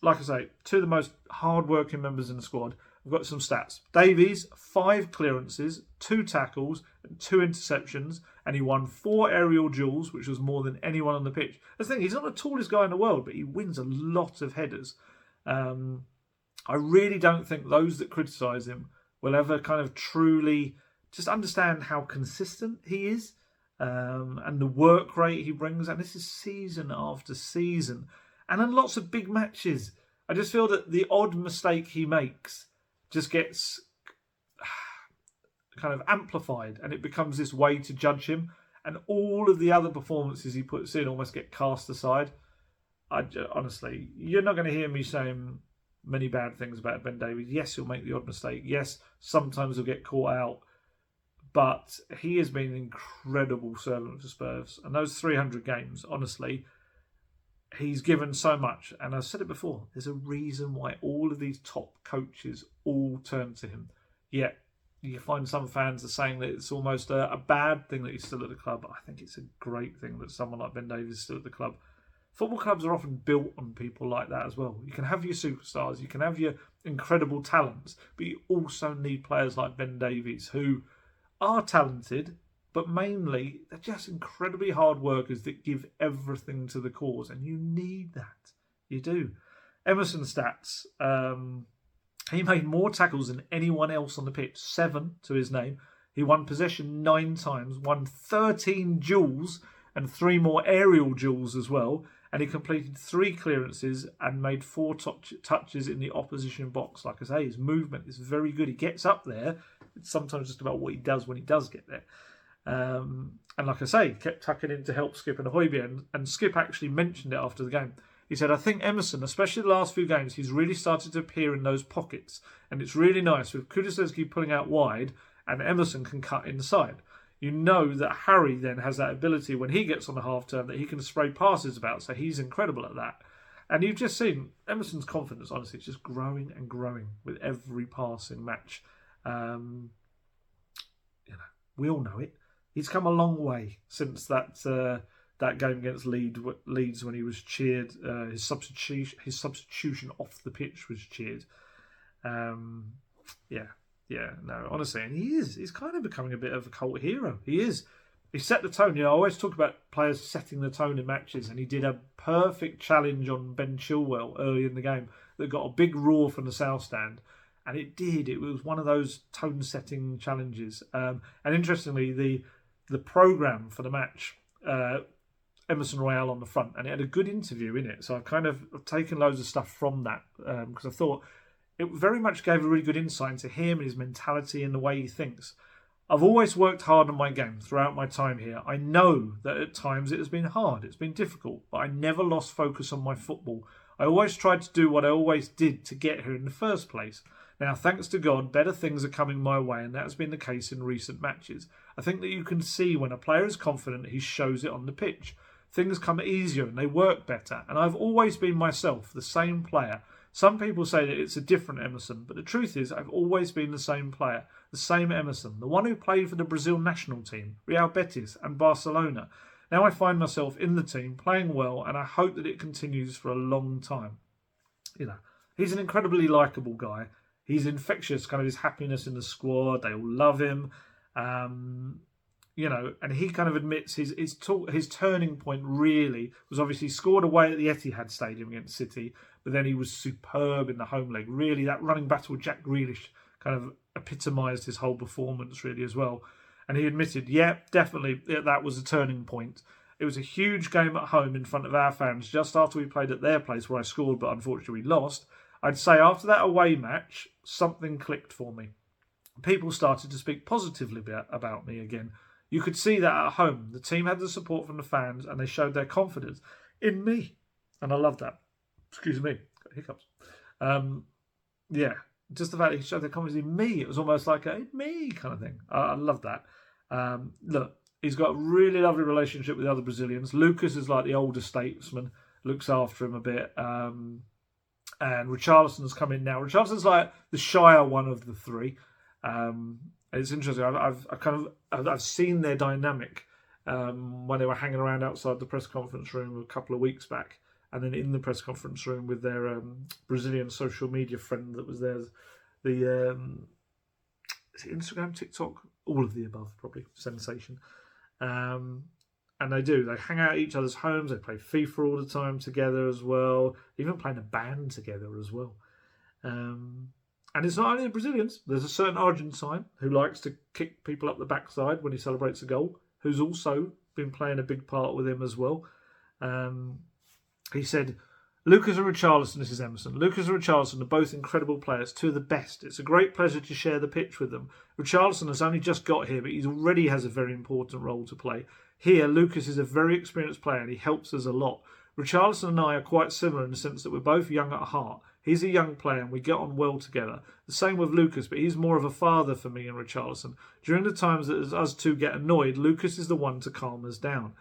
Like I say, two of the most hard-working members in the squad. I've got some stats. Davies, 5 clearances, 2 tackles, and 2 interceptions, and he won 4 aerial duels, which was more than anyone on the pitch. That's the thing, he's not the tallest guy in the world, but he wins a lot of headers. I really don't think those that criticise him will ever kind of truly just understand how consistent he is, and the work rate he brings. And this is season after season. And in lots of big matches, I just feel that the odd mistake he makes just gets kind of amplified, and it becomes this way to judge him. And all of the other performances he puts in almost get cast aside. Honestly, you're not going to hear me saying many bad things about Ben Davies. Yes, he'll make the odd mistake. Yes, sometimes he'll get caught out. But he has been an incredible servant for Spurs. And those 300 games, honestly, he's given so much. And I've said it before, there's a reason why all of these top coaches all turn to him. Yet, you find some fans are saying that it's almost a bad thing that he's still at the club. I think it's a great thing that someone like Ben Davies is still at the club. Football clubs are often built on people like that as well. You can have your superstars, you can have your incredible talents, but you also need players like Ben Davies who are talented, but mainly they're just incredibly hard workers that give everything to the cause, and you need that. You do. Emerson stats. He made more tackles than anyone else on the pitch, 7 to his name. He won possession 9 times, won 13 duels and 3 more aerial duels as well. And he completed 3 clearances and made 4 touches in the opposition box. Like I say, his movement is very good. He gets up there. It's sometimes just about what he does when he does get there. And like I say, kept tucking in to help Skipp and Højbjerg. And Skipp actually mentioned it after the game. He said, I think Emerson, especially the last few games, he's really started to appear in those pockets. And it's really nice with Kulusevski pulling out wide and Emerson can cut inside. You know that Harry then has that ability when he gets on the half turn that he can spray passes about. So he's incredible at that. And you've just seen Emerson's confidence, honestly, it's just growing and growing with every passing match. We all know it. He's come a long way since that game against Leeds when he was cheered. His substitution off the pitch was cheered. Honestly, and he's kind of becoming a bit of a cult hero. He is. He set the tone. I always talk about players setting the tone in matches, and he did a perfect challenge on Ben Chilwell early in the game that got a big roar from the South Stand. And it did. It was one of those tone-setting challenges. And interestingly, the programme for the match, Emerson Royale on the front, and it had a good interview in it. So I've taken loads of stuff from that because I thought it very much gave a really good insight into him and his mentality and the way he thinks. I've always worked hard on my game throughout my time here. I know that at times it has been hard, it's been difficult, but I never lost focus on my football. I always tried to do what I always did to get here in the first place. Now, thanks to God, better things are coming my way, and that has been the case in recent matches. I think that you can see when a player is confident, he shows it on the pitch. Things come easier and they work better, and I've always been myself, the same player. Some people say that it's a different Emerson, but the truth is I've always been the same player, the same Emerson, the one who played for the Brazil national team, Real Betis and Barcelona. Now I find myself in the team, playing well, and I hope that it continues for a long time. You know, he's an incredibly likeable guy. He's infectious, kind of his happiness in the squad. They all love him. You know, and he kind of admits his turning point really was obviously scored away at the Etihad Stadium against City, but then he was superb in the home leg. Really, that running battle with Jack Grealish kind of epitomised his whole performance really as well. And he admitted, yeah, definitely, that was a turning point. It was a huge game at home in front of our fans just after we played at their place where I scored, but unfortunately we lost. I'd say after that away match, something clicked for me. People started to speak positively about me again. You could see that at home. The team had the support from the fans and they showed their confidence in me. And I love that. Excuse me, got hiccups. Yeah, just the fact that he showed their confidence in me. It was almost like a me kind of thing. I love that. Look, he's got a really lovely relationship with the other Brazilians. Lucas is like the older statesman, looks after him a bit. And Richarlison's come in now. Richarlison's like the shyer one of the three. It's interesting. I've seen their dynamic when they were hanging around outside the press conference room a couple of weeks back, and then in the press conference room with their Brazilian social media friend that was there. The is it Instagram, TikTok, all of the above, probably sensation. And they hang out at each other's homes. They play FIFA all the time together as well. Even playing a band together as well. And it's not only the Brazilians. There's a certain Argentine who likes to kick people up the backside when he celebrates a goal, who's also been playing a big part with him as well. He said, Lucas and Richarlison, this is Emerson, Lucas and Richarlison are both incredible players, two of the best. It's a great pleasure to share the pitch with them. Richarlison has only just got here, but he already has a very important role to play. Here, Lucas is a very experienced player and he helps us a lot. Richarlison and I are quite similar in the sense that we're both young at heart. He's a young player and we get on well together. The same with Lucas, but he's more of a father for me and Richarlison. During the times that us two get annoyed, Lucas is the one to calm us down.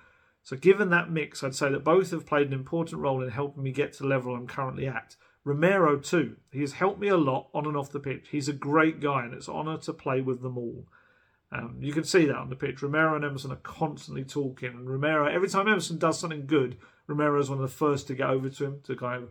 So given that mix, I'd say that both have played an important role in helping me get to the level I'm currently at. Romero too. He has helped me a lot on and off the pitch. He's a great guy and it's an honour to play with them all. You can see that on the pitch. Romero and Emerson are constantly talking. And Romero, every time Emerson does something good, Romero is one of the first to get over to him, to kind of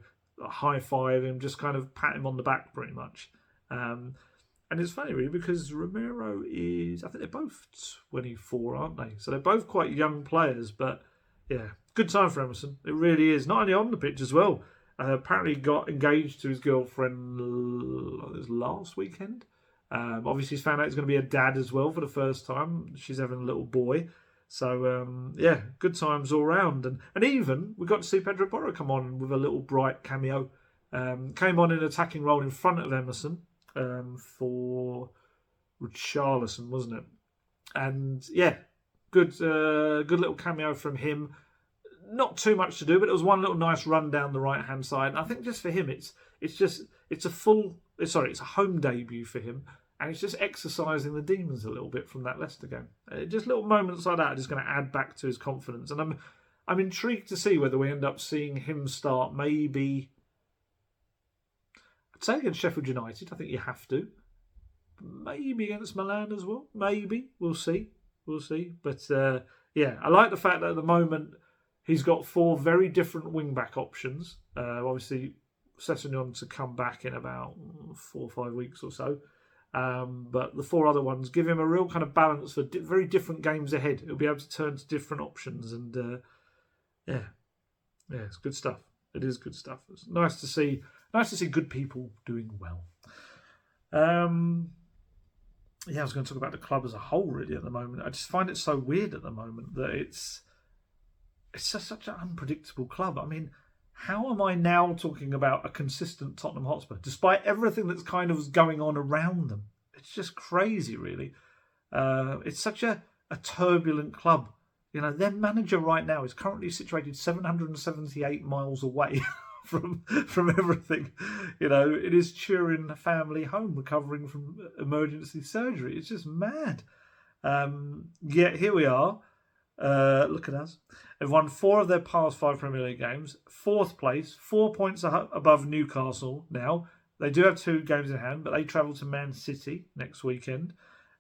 high five him, just kind of pat him on the back pretty much. And it's funny really because Romero is, I think they're both 24, aren't they? So they're both quite young players, but yeah, good time for Emerson. It really is. Not only on the pitch as well. Apparently got engaged to his girlfriend last weekend. Obviously he's found out he's going to be a dad as well for the first time. She's having a little boy. So, yeah, good times all round. And even we got to see Pedro Porro come on with a little bright cameo. Came on in an attacking role in front of Emerson for Richarlison, wasn't it? And, yeah, good little cameo from him. Not too much to do, but it was one little nice run down the right-hand side. And I think just for him, it's a home debut for him. And it's just exercising the demons a little bit from that Leicester game. Just little moments like that are just going to add back to his confidence. And I'm intrigued to see whether we end up seeing him start maybe, I'd say against Sheffield United. I think you have to. Maybe against Milan as well. Maybe. We'll see. But yeah, I like the fact that at the moment he's got 4 very different wing-back options. Obviously, Sessegnon to come back in about 4 or 5 weeks or so. But the 4 other ones give him a real kind of balance for very different games ahead. He'll be able to turn to different options, and yeah, it's good stuff. It is good stuff. It's nice to see good people doing well. Yeah, I was going to talk about the club as a whole really at the moment. I just find it so weird at the moment that it's just such an unpredictable club. I mean, how am I now talking about a consistent Tottenham Hotspur, despite everything that's kind of going on around them? It's just crazy, really. It's such a turbulent club. You know, their manager right now is currently situated 778 miles away from everything. You know, in his Turin family home, recovering from emergency surgery. It's just mad. Yet here we are. Look at us. They've won 4 of their past 5 Premier League games. 4th place, 4 points above Newcastle now. They do have 2 games in hand, but they travel to Man City next weekend.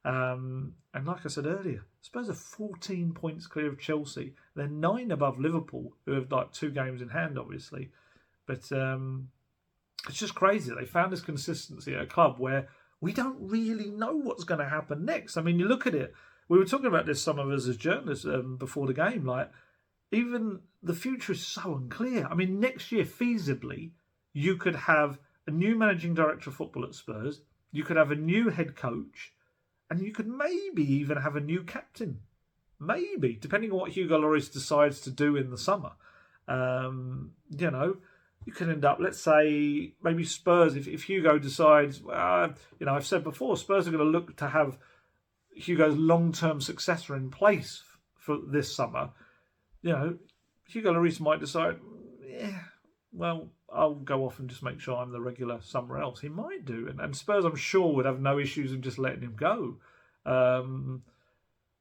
And like I said earlier, Spurs are 14 points clear of Chelsea. They're 9 above Liverpool, who have like 2 games in hand, obviously. But it's just crazy. They found this consistency at a club where we don't really know what's going to happen next. I mean, you look at it. We were talking about this, some of us as journalists, before the game. Like, even the future is so unclear. I mean, next year, feasibly, you could have a new managing director of football at Spurs. You could have a new head coach. And you could maybe even have a new captain. Maybe, depending on what Hugo Lloris decides to do in the summer. You know, you could end up, let's say, maybe Spurs, if Hugo decides, you know, I've said before, Spurs are going to look to have Hugo's long-term successor in place for this summer. You know, Hugo Lloris might decide, well, I'll go off and just make sure I'm the regular somewhere else. He might do. And Spurs, I'm sure, would have no issues in just letting him go. And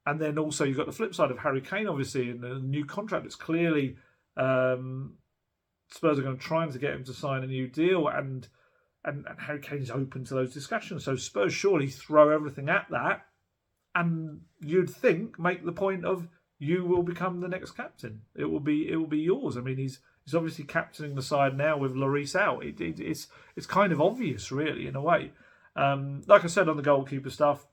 then also you've got the flip side of Harry Kane, obviously, in the new contract. It's clearly Spurs are going to try to get him to sign a new deal, and Harry Kane's open to those discussions. So Spurs surely throw everything at that, and you'd think make the point of you will become the next captain. It will be yours. I mean, he's obviously captaining the side now with Lloris out. It's kind of obvious, really, in a way. Like I said on the goalkeeper stuff,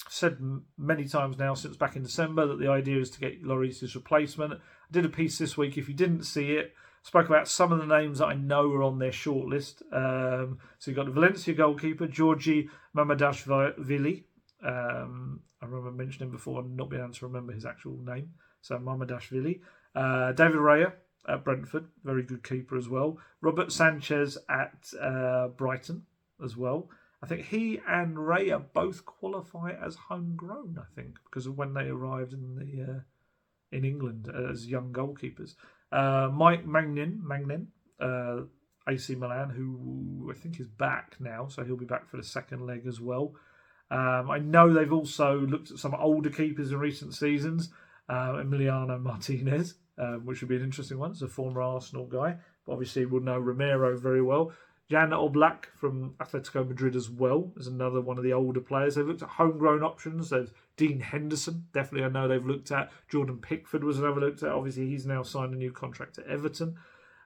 I've said many times now since back in December that the idea is to get Lloris's replacement. I did a piece this week. If you didn't see it, spoke about some of the names that I know are on their shortlist. So you've got the Valencia goalkeeper, Georgi Mamardashvili. I remember mentioning him before and not being able to remember his actual name. So Mamardashvili. David Raya at Brentford, very good keeper as well. Robert Sanchez at Brighton as well. I think he and Raya both qualify as homegrown, I think, because of when they arrived in England as young goalkeepers. Mike Magnin, AC Milan, who I think is back now, so he'll be back for the second leg as well. I know they've also looked at some older keepers in recent seasons. Emiliano Martinez, which would be an interesting one. He's a former Arsenal guy, but obviously we'll know Romero very well. Jan Oblak from Atletico Madrid as well is another one of the older players. They've looked at homegrown options. There's Dean Henderson, definitely I know they've looked at. Jordan Pickford was another looked at. Obviously he's now signed a new contract at Everton.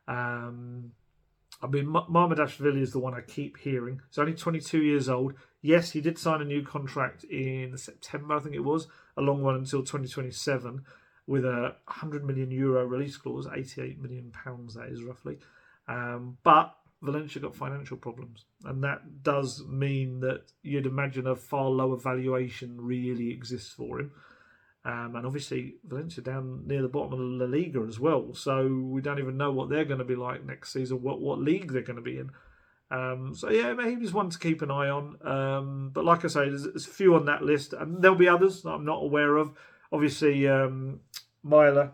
I mean, Mamardashvili is the one I keep hearing. He's only 22 years old. Yes, he did sign a new contract in September, I think it was, a long one until 2027, with a €100 million release clause, £88 million that is roughly. But Valencia got financial problems, and that does mean that you'd imagine a far lower valuation really exists for him. And obviously Valencia down near the bottom of the La Liga as well, so we don't even know what they're going to be like next season, what league they're going to be in. So yeah, maybe he's one to keep an eye on. But like I say, there's a few on that list, and there'll be others that I'm not aware of. Obviously, Myler,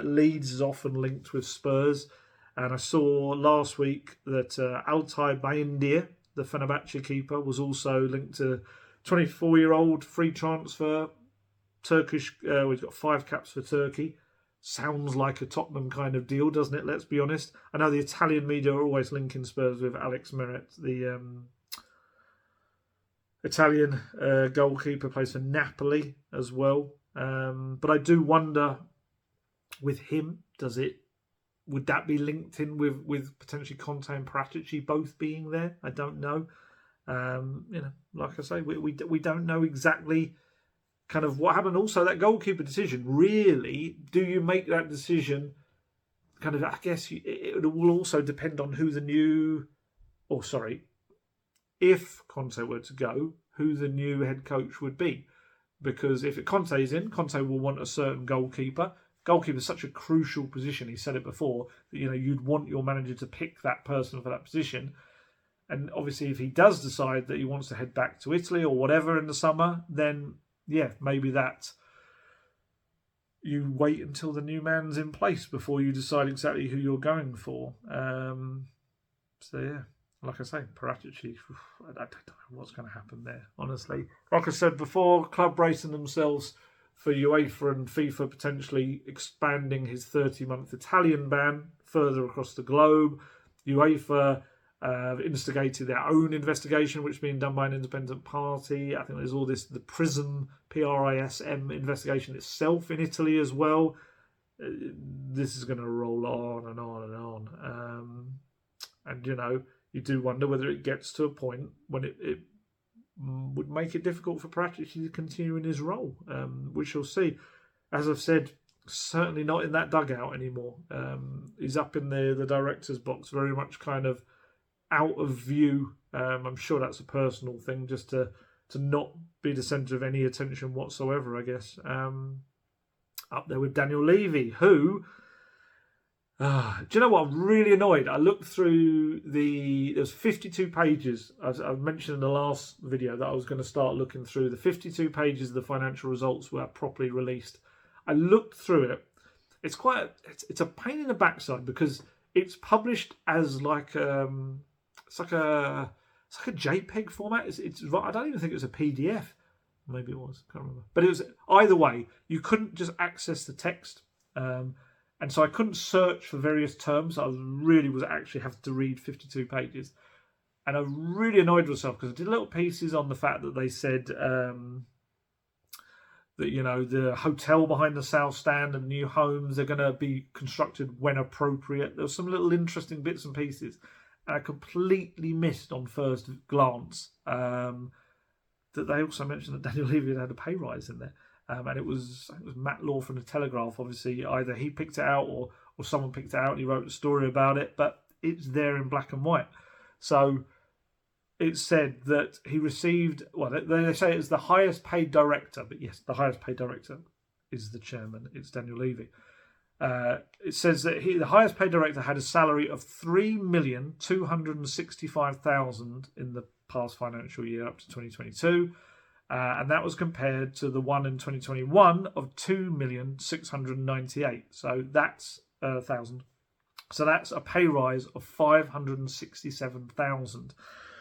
Leeds is often linked with Spurs. And I saw last week that Altay Bayindir, the Fenerbahce keeper, was also linked to 24-year-old free transfer. Turkish, we've got 5 caps for Turkey. Sounds like a Tottenham kind of deal, doesn't it? Let's be honest. I know the Italian media are always linking Spurs with Alex Meret, the Italian goalkeeper, plays for Napoli as well. But I do wonder with him, would that be linked in with potentially Conte and Paratici both being there? I don't know. Like I say, we don't know exactly kind of what happened. Also, that goalkeeper decision, really, do you make that decision? Kind of, I guess it will also depend on who the new, if Conte were to go, who the new head coach would be. Because if Conte is in, Conte will want a certain goalkeeper. Goalkeeper is such a crucial position. He said it before that you'd want your manager to pick that person for that position. And obviously, if he does decide that he wants to head back to Italy or whatever in the summer, then yeah, maybe that you wait until the new man's in place before you decide exactly who you're going for. So yeah, like I say, Paratici, I don't know what's going to happen there, honestly. Like I said before, club bracing themselves for UEFA and FIFA potentially expanding his 30-month Italian ban further across the globe. UEFA instigated their own investigation, which is being done by an independent party. I think there's all this, the PRISM, PRISM investigation itself in Italy as well. This is going to roll on and on and on. And, you know, you do wonder whether it gets to a point when it would make it difficult for Paratici to continue in his role. We shall see. As I've said, certainly not in that dugout anymore. He's up in the director's box, very much kind of out of view. I'm sure that's a personal thing, just to not be the centre of any attention whatsoever, I guess. Up there with Daniel Levy, who... do you know what? I'm really annoyed. I looked through there's 52 pages. As I mentioned in the last video that I was going to start looking through. The 52 pages of the financial results were properly released. I looked through it. It's a pain in the backside because it's published as like it's like a JPEG format. I don't even think it was a PDF. Maybe it was. Can't remember. But it was either way. You couldn't just access the text. And so I couldn't search for various terms. I really was actually having to read 52 pages. And I really annoyed myself because I did little pieces on the fact that they said that, you know, the hotel behind the South Stand and new homes are going to be constructed when appropriate. There were some little interesting bits and pieces. And I completely missed on first glance that they also mentioned that Daniel Levy had a pay rise in there. And it was Matt Law from the Telegraph. Obviously, either he picked it out or someone picked it out and he wrote a story about it. But it's there in black and white. So it said that he received, well, they say it's the highest paid director. But yes, the highest paid director is the chairman. It's Daniel Levy. It says that the highest paid director had a salary of $3,265,000 in the past financial year up to 2022. And that was compared to the one in 2021 of $2,698,000. So that's 1,000. So that's a pay rise of $567,000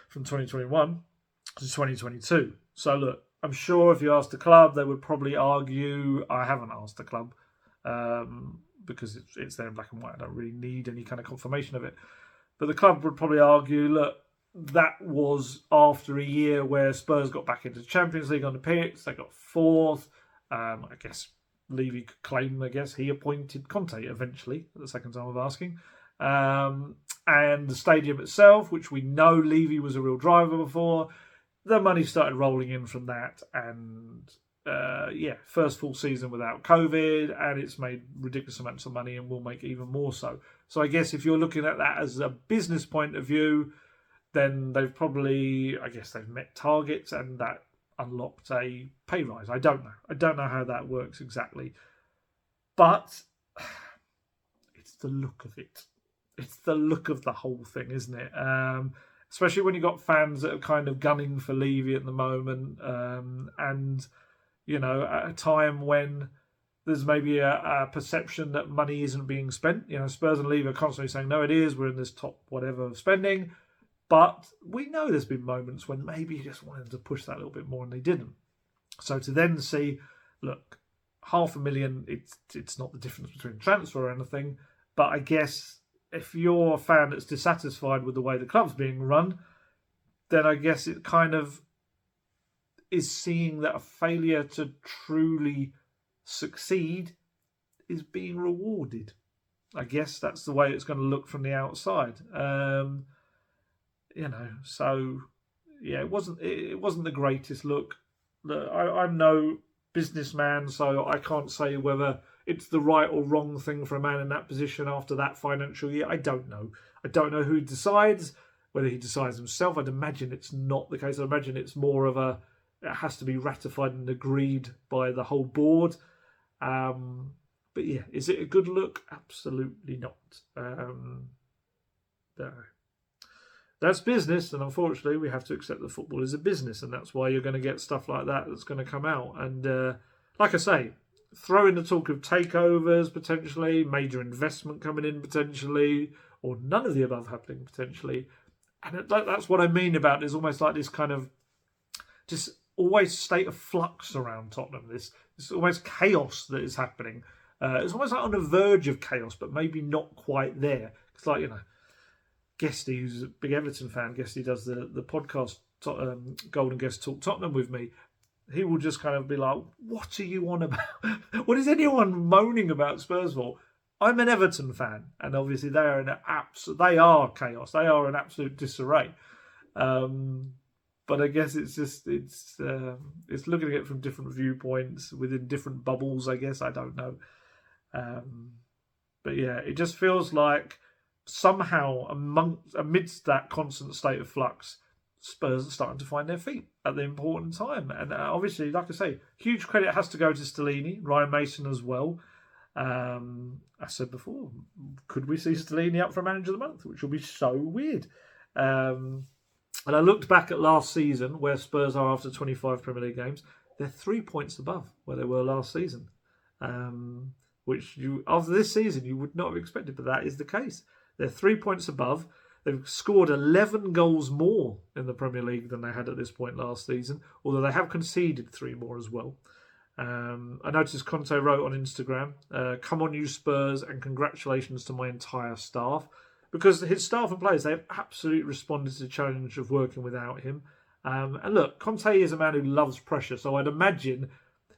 from 2021 to 2022. So look, I'm sure if you asked the club, they would probably argue. I haven't asked the club because it's there in black and white. I don't really need any kind of confirmation of it. But the club would probably argue, look, that was after a year where Spurs got back into the Champions League on the pitch. They got fourth. I guess Levy could claim, he appointed Conte eventually, at the second time of asking. And the stadium itself, which we know Levy was a real driver before, the money started rolling in from that. And first full season without COVID, and it's made ridiculous amounts of money and will make even more so. So I guess if you're looking at that as a business point of view, then they've probably, they've met targets and that unlocked a pay rise. I don't know. I don't know how that works exactly. But it's the look of it. It's the look of the whole thing, isn't it? Especially when you've got fans that are kind of gunning for Levy at the moment. And, you know, at a time when there's maybe a perception that money isn't being spent. You know, Spurs and Levy are constantly saying, no, it is. We're in this top whatever of spending. But we know there's been moments when maybe he just wanted to push that a little bit more and they didn't. So to then see, look, $500,000, it's not the difference between transfer or anything. But I guess if you're a fan that's dissatisfied with the way the club's being run, then I guess it kind of is seeing that a failure to truly succeed is being rewarded. I guess that's the way it's going to look from the outside. You know, so yeah, it wasn't the greatest look. I'm no businessman, so I can't say whether it's the right or wrong thing for a man in that position after that financial year. I don't know. I don't know who decides, whether he decides himself. I'd imagine it's not the case. I'd imagine it's more of it has to be ratified and agreed by the whole board. But yeah, is it a good look? Absolutely not. No. That's business, and unfortunately we have to accept that football is a business, and that's why you're going to get stuff like that that's going to come out. And like I say, throw in the talk of takeovers potentially, major investment coming in potentially, or none of the above happening potentially. And that's what I mean about there's almost like this kind of just always state of flux around Tottenham. This almost chaos that is happening. It's almost like on the verge of chaos, but maybe not quite there. It's like, Guesty, who's a big Everton fan, Guesty does the podcast Golden Guest Talk Tottenham with me. He will just kind of be like, what are you on about? What is anyone moaning about Spurs for? I'm an Everton fan, and obviously they are chaos. They are in absolute disarray. But I guess it's looking at it from different viewpoints within different bubbles. I guess I don't know. But yeah, it just feels like somehow amidst that constant state of flux, Spurs are starting to find their feet at the important time. And obviously, like I say, huge credit has to go to Stellini, Ryan Mason as well. I said before, could we see Stellini up for Manager of the Month, which will be so weird. And I looked back at last season, where Spurs are after 25 Premier League games. They're 3 points above where they were last season, which after this season you would not have expected, but that is the case. They're 3 points above. They've scored 11 goals more in the Premier League than they had at this point last season, although they have conceded 3 more as well. I noticed Conte wrote on Instagram, come on you Spurs, and congratulations to my entire staff. Because his staff and players, they've absolutely responded to the challenge of working without him. And look, Conte is a man who loves pressure, so I'd imagine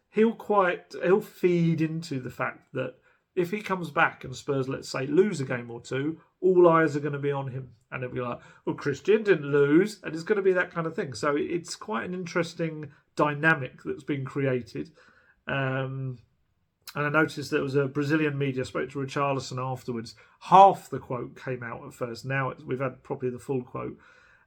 he'll feed into the fact that if he comes back and Spurs, let's say, lose a game or two, all eyes are going to be on him. And it'll be like, well, Christian didn't lose. And it's going to be that kind of thing. So it's quite an interesting dynamic that's been created. And I noticed there was a Brazilian media, spoke to Richarlison afterwards. Half the quote came out at first. Now we've had probably the full quote.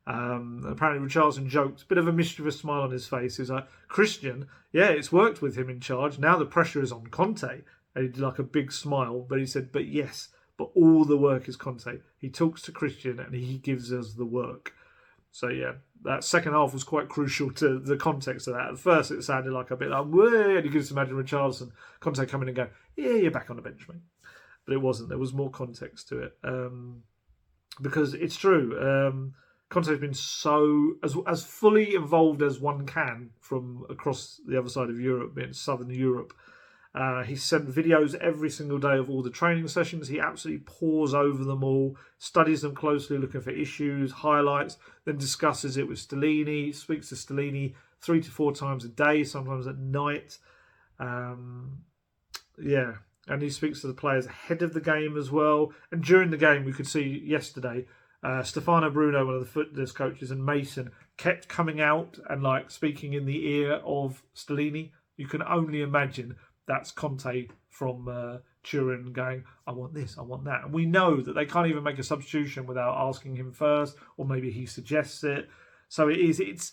Apparently Richarlison joked, a bit of a mischievous smile on his face. He was like, Christian, yeah, it's worked with him in charge. Now the pressure is on Conte. And he did like a big smile. But he said, but yes, but all the work is Conte. He talks to Christian and he gives us the work. So yeah, that second half was quite crucial to the context of that. At first it sounded like a bit like, whoa, and you can just imagine Richarlison, Conte come in and go, yeah, you're back on the bench, mate. But it wasn't. There was more context to it. Because it's true. Conte's been so, as fully involved as one can from across the other side of Europe, being Southern Europe. He sent videos every single day of all the training sessions. He absolutely pores over them all, studies them closely, looking for issues, highlights, then discusses it with Stellini, speaks to Stellini 3 to 4 times a day, sometimes at night. Yeah, and he speaks to the players ahead of the game as well. And during the game, we could see yesterday, Stefano Bruno, one of the fitness coaches, and Mason kept coming out and like speaking in the ear of Stellini. You can only imagine that's Conte from Turin going, I want this, I want that. And we know that they can't even make a substitution without asking him first, or maybe he suggests it. So it's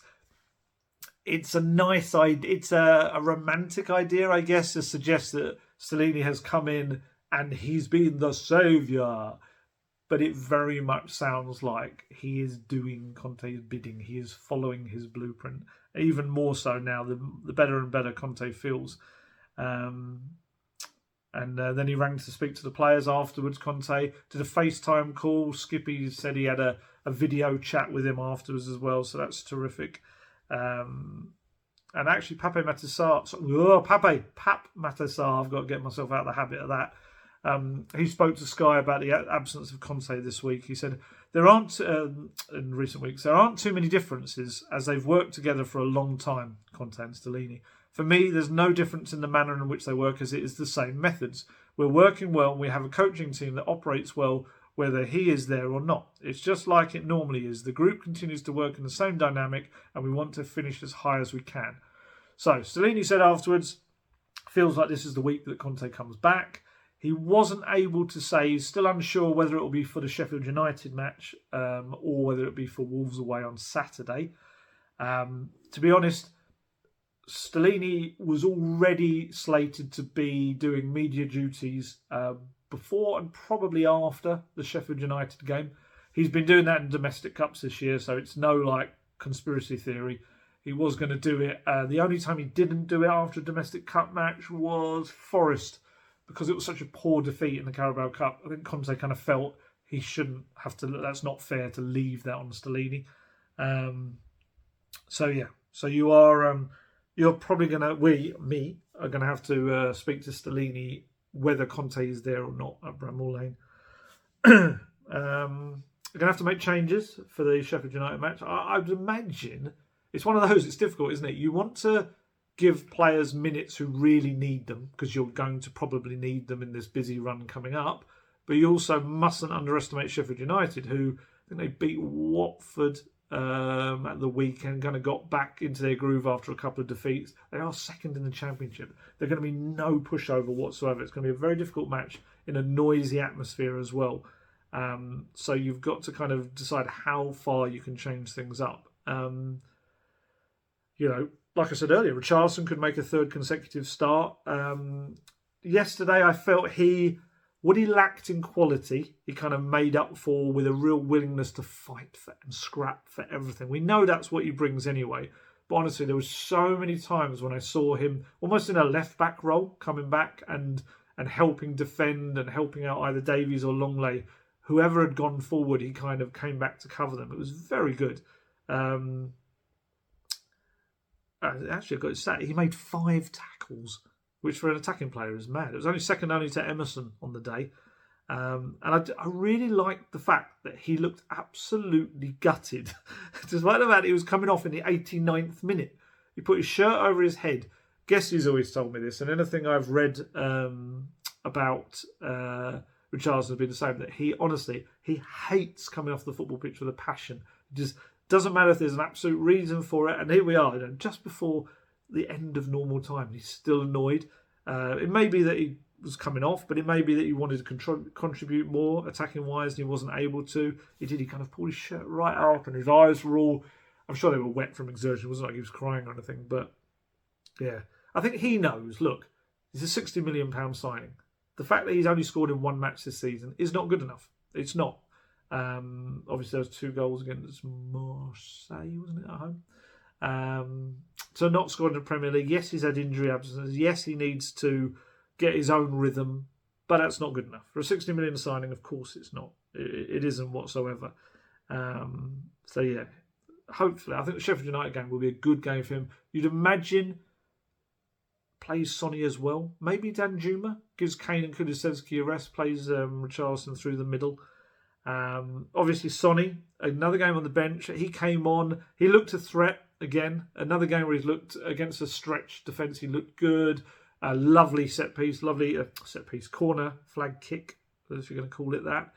a nice idea. It's a romantic idea, I guess, to suggest that Stellini has come in and he's been the saviour. But it very much sounds like he is doing Conte's bidding. He is following his blueprint. Even more so now, the better and better Conte feels. Then he rang to speak to the players afterwards. Conte did a FaceTime call. Skippy said he had a video chat with him afterwards as well, so that's terrific. And actually, Pap Matar, I've got to get myself out of the habit of that. He spoke to Sky about the absence of Conte this week. He said, there aren't, in recent weeks, there aren't too many differences as they've worked together for a long time, Conte and Stellini. For me, there's no difference in the manner in which they work as it is the same methods. We're working well and we have a coaching team that operates well whether he is there or not. It's just like it normally is. The group continues to work in the same dynamic and we want to finish as high as we can. So, Stellini said afterwards, feels like this is the week that Conte comes back. He wasn't able to say, he's still unsure whether it will be for the Sheffield United match or whether it will be for Wolves away on Saturday. To be honest, Stellini was already slated to be doing media duties before and probably after the Sheffield United game. He's been doing that in domestic cups this year, so it's no like conspiracy theory. he was going to do it. The only time he didn't do it after a domestic cup match was Forest, because it was such a poor defeat in the Carabao Cup. I think Conte kind of felt he shouldn't have to. That's not fair to leave that on Stellini. So you are you're probably going to me are going to have to speak to Stellini whether Conte is there or not at Bramall Lane. We're going to have to make changes for the Sheffield United match. I would imagine it's one of those. It's difficult, isn't it? You want to give players minutes who really need them, because you're going to probably need them in this busy run coming up. But you also mustn't underestimate Sheffield United, who I think they beat Watford at the weekend, kind of got back into their groove after a couple of defeats. They are second in the Championship. They're going to be no pushover whatsoever. It's going to be a very difficult match in a noisy atmosphere as well. So you've got to kind of decide how far you can change things up. Like I said earlier, Richarlison could make a third consecutive start. Yesterday, I felt what he lacked in quality, he kind of made up for with a real willingness to fight for and scrap for everything. We know that's what he brings anyway. But honestly, there was so many times when I saw him almost in a left-back role, coming back and helping defend and helping out either Davies or Longley. Whoever had gone forward, he kind of came back to cover them. It was very good. Actually, I got his stat. He made 5 tackles, which for an attacking player is mad. It was only second only to Emerson on the day. And I really liked the fact that he looked absolutely gutted. Despite the fact he was coming off in the 89th minute. He put his shirt over his head. Guess always told me this, and anything I've read about Richarlison has been the same, that he hates coming off the football pitch with a passion. It just doesn't matter if there's an absolute reason for it. And here we are, just before the end of normal time, and he's still annoyed. It may be that he was coming off, but it may be that he wanted to contribute more attacking wise and he wasn't able to. He kind of pulled his shirt right up, and his eyes were all, I'm sure they were wet from exertion. It wasn't like he was crying or anything, but yeah, I think he knows, look, he's a £60 million signing. The fact that he's only scored in one match this season is not good enough. It's not. Obviously, there was 2 goals against Marseille, wasn't it, at home? So not scored in the Premier League. Yes, he's had injury absences. Yes, he needs to get his own rhythm, but that's not good enough. For a 60 million signing, of course it's not. It isn't whatsoever. So yeah, hopefully, I think the Sheffield United game will be a good game for him. You'd imagine plays Sonny as well. Maybe Danjuma gives Kane and Kulusevski a rest, plays Richarlison through the middle. Obviously Sonny, another game on the bench. He came on, he looked a threat again. Another game where he's looked against a stretched defence, he looked good. A lovely set piece, corner, flag kick, if you're going to call it that.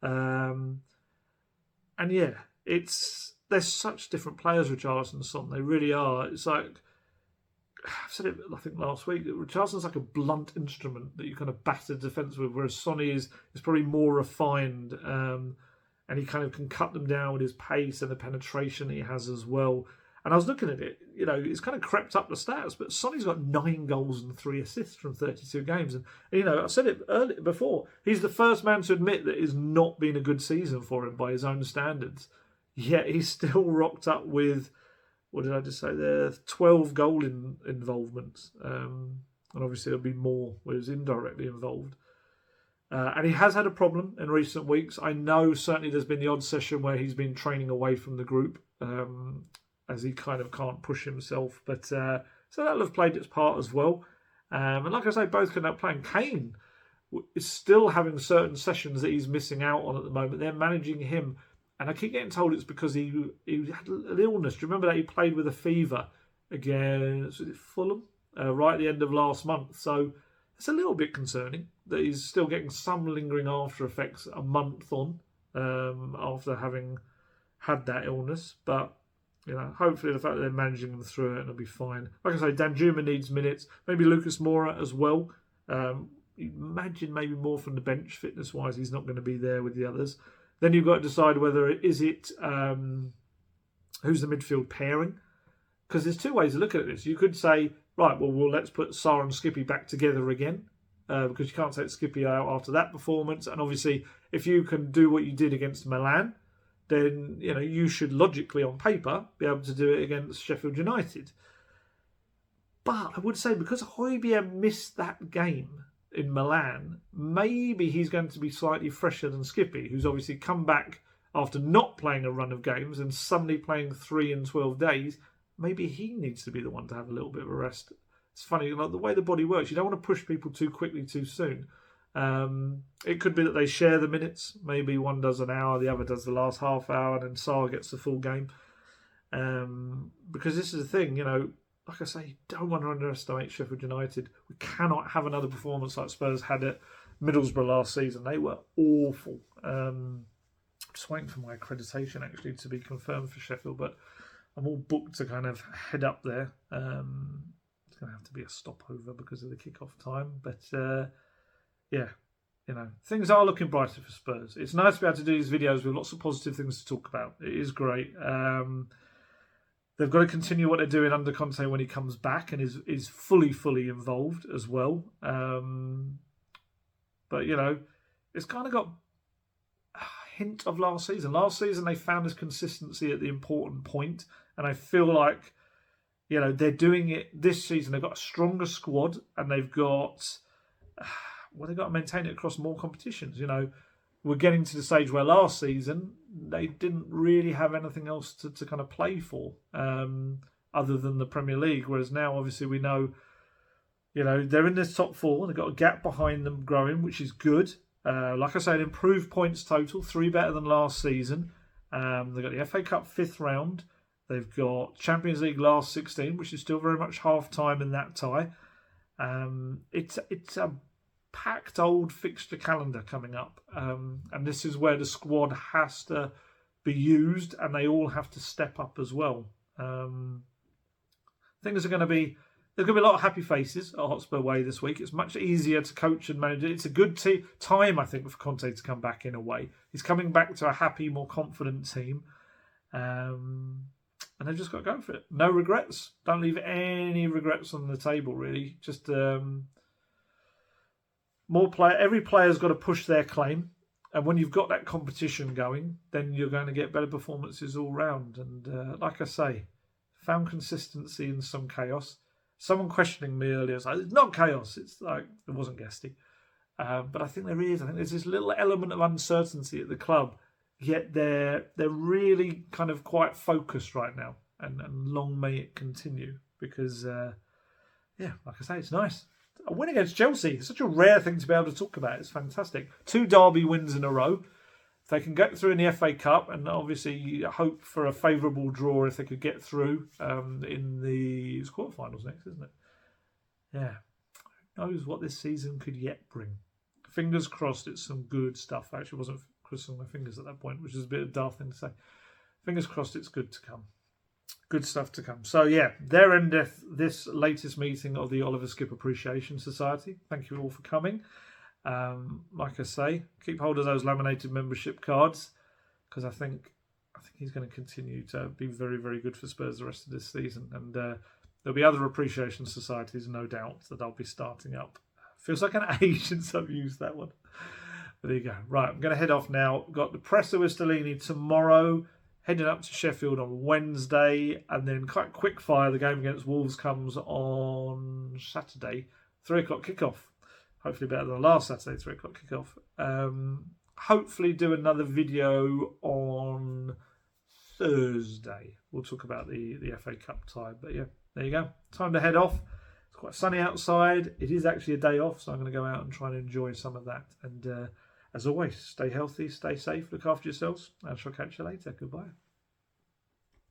And yeah, there's such different players, Richarlison and Son. They really are. It's like, I've said it, I think, last week. Richarlison's like a blunt instrument that you kind of batter defence with, whereas Sonny is probably more refined, and he kind of can cut them down with his pace and the penetration he has as well. And I was looking at it, it's kind of crept up the stats, but Sonny's got 9 goals and 3 assists from 32 games. And I said it earlier before, he's the first man to admit that it's not been a good season for him by his own standards. Yet he's still rocked up with, what did I just say there, 12 goal involvements. And obviously there'll be more where he's indirectly involved. And he has had a problem in recent weeks. I know certainly there's been the odd session where he's been training away from the group, as he kind of can't push himself. But so that'll have played its part as well. And like I say, both can up playing. Kane is still having certain sessions that he's missing out on at the moment. They're managing him. And I keep getting told it's because he had an illness. Do you remember that he played with a fever against Fulham right at the end of last month? So it's a little bit concerning that he's still getting some lingering after effects a month on after having had that illness. But hopefully the fact that they're managing him through it, it'll be fine. Like I say, Danjuma needs minutes. Maybe Lucas Moura as well. Imagine maybe more from the bench, fitness-wise. He's not going to be there with the others. Then you've got to decide whether who's the midfield pairing. Because there's 2 ways of looking at this. You could say, right, well let's put Sarr and Skippy back together again. Because you can't take Skippy out after that performance. And obviously, if you can do what you did against Milan, then you should logically, on paper, be able to do it against Sheffield United. But I would say because Højbjerg missed that game in Milan, maybe he's going to be slightly fresher than Skippy, who's obviously come back after not playing a run of games and suddenly playing 3 in 12 days. Maybe he needs to be the one to have a little bit of a rest. It's funny, like the way the body works. You don't want to push people too quickly too soon. It could be that they share the minutes. Maybe one does an hour, the other does the last half hour, and then Saar gets the full game. Because this is the thing, like I say, you don't want to underestimate Sheffield United. We cannot have another performance like Spurs had at Middlesbrough last season. They were awful. Just waiting for my accreditation actually to be confirmed for Sheffield, but I'm all booked to kind of head up there. It's going to have to be a stopover because of the kickoff time, but things are looking brighter for Spurs. It's nice to be able to do these videos with lots of positive things to talk about. It is great. They've got to continue what they're doing under Conte when he comes back and is fully involved as well. But it's kind of got a hint of last season. Last season they found this consistency at the important point, and I feel like they're doing it this season. They've got a stronger squad, and they've got they've got to maintain it across more competitions. We're getting to the stage where last season they didn't really have anything else to kind of play for other than the Premier League. Whereas now, obviously, we know, they're in this top 4. They've got a gap behind them growing, which is good. Like I said, improved points total, 3 better than last season. They've got the FA Cup 5th round. They've got Champions League last 16, which is still very much half time in that tie. It's a packed old fixture calendar coming up, and this is where the squad has to be used, and they all have to step up as well. Things are going to be there's going to be a lot of happy faces at Hotspur Way this week. It's much easier to coach and manage it. It's a good time, I think, for Conte to come back in a way. He's coming back to a happy, more confident team, and they've just got to go for it. No regrets. Don't leave any regrets on the table, really. Just every player's got to push their claim, and when you've got that competition going, then you're going to get better performances all round. And like I say, found consistency in some chaos. Someone questioning me earlier was like, "It's not chaos." It's like it wasn't Guesty, but I think there is. I think there's this little element of uncertainty at the club. Yet they're really kind of quite focused right now, and long may it continue because, like I say, it's nice. A win against Chelsea. It's such a rare thing to be able to talk about. It's fantastic. 2 derby wins in a row. If they can get through in the FA Cup, and obviously you hope for a favourable draw if they could get through in the quarterfinals next, isn't it? Yeah. Who knows what this season could yet bring. Fingers crossed it's some good stuff. I actually wasn't crossing my fingers at that point, which is a bit of a daft thing to say. Fingers crossed it's good to come. Good stuff to come. So there endeth this latest meeting of the Oliver Skipp Appreciation Society. Thank you all for coming. Like I say, keep hold of those laminated membership cards because I think he's going to continue to be very, very good for Spurs the rest of this season. And there'll be other appreciation societies, no doubt, that I'll be starting up. Feels like an age since I've used that one. But there you go. Right, I'm going to head off now. Got the presser with Stellini tomorrow. Heading up to Sheffield on Wednesday, and then quite quick fire. The game against Wolves comes on Saturday, 3 o'clock kickoff. Hopefully better than last Saturday, 3 o'clock kickoff. Hopefully do another video on Thursday. We'll talk about the FA Cup tie. But there you go. Time to head off. It's quite sunny outside. It is actually a day off, so I'm going to go out and try and enjoy some of that. And as always, stay healthy, stay safe, look after yourselves, and I shall catch you later. Goodbye.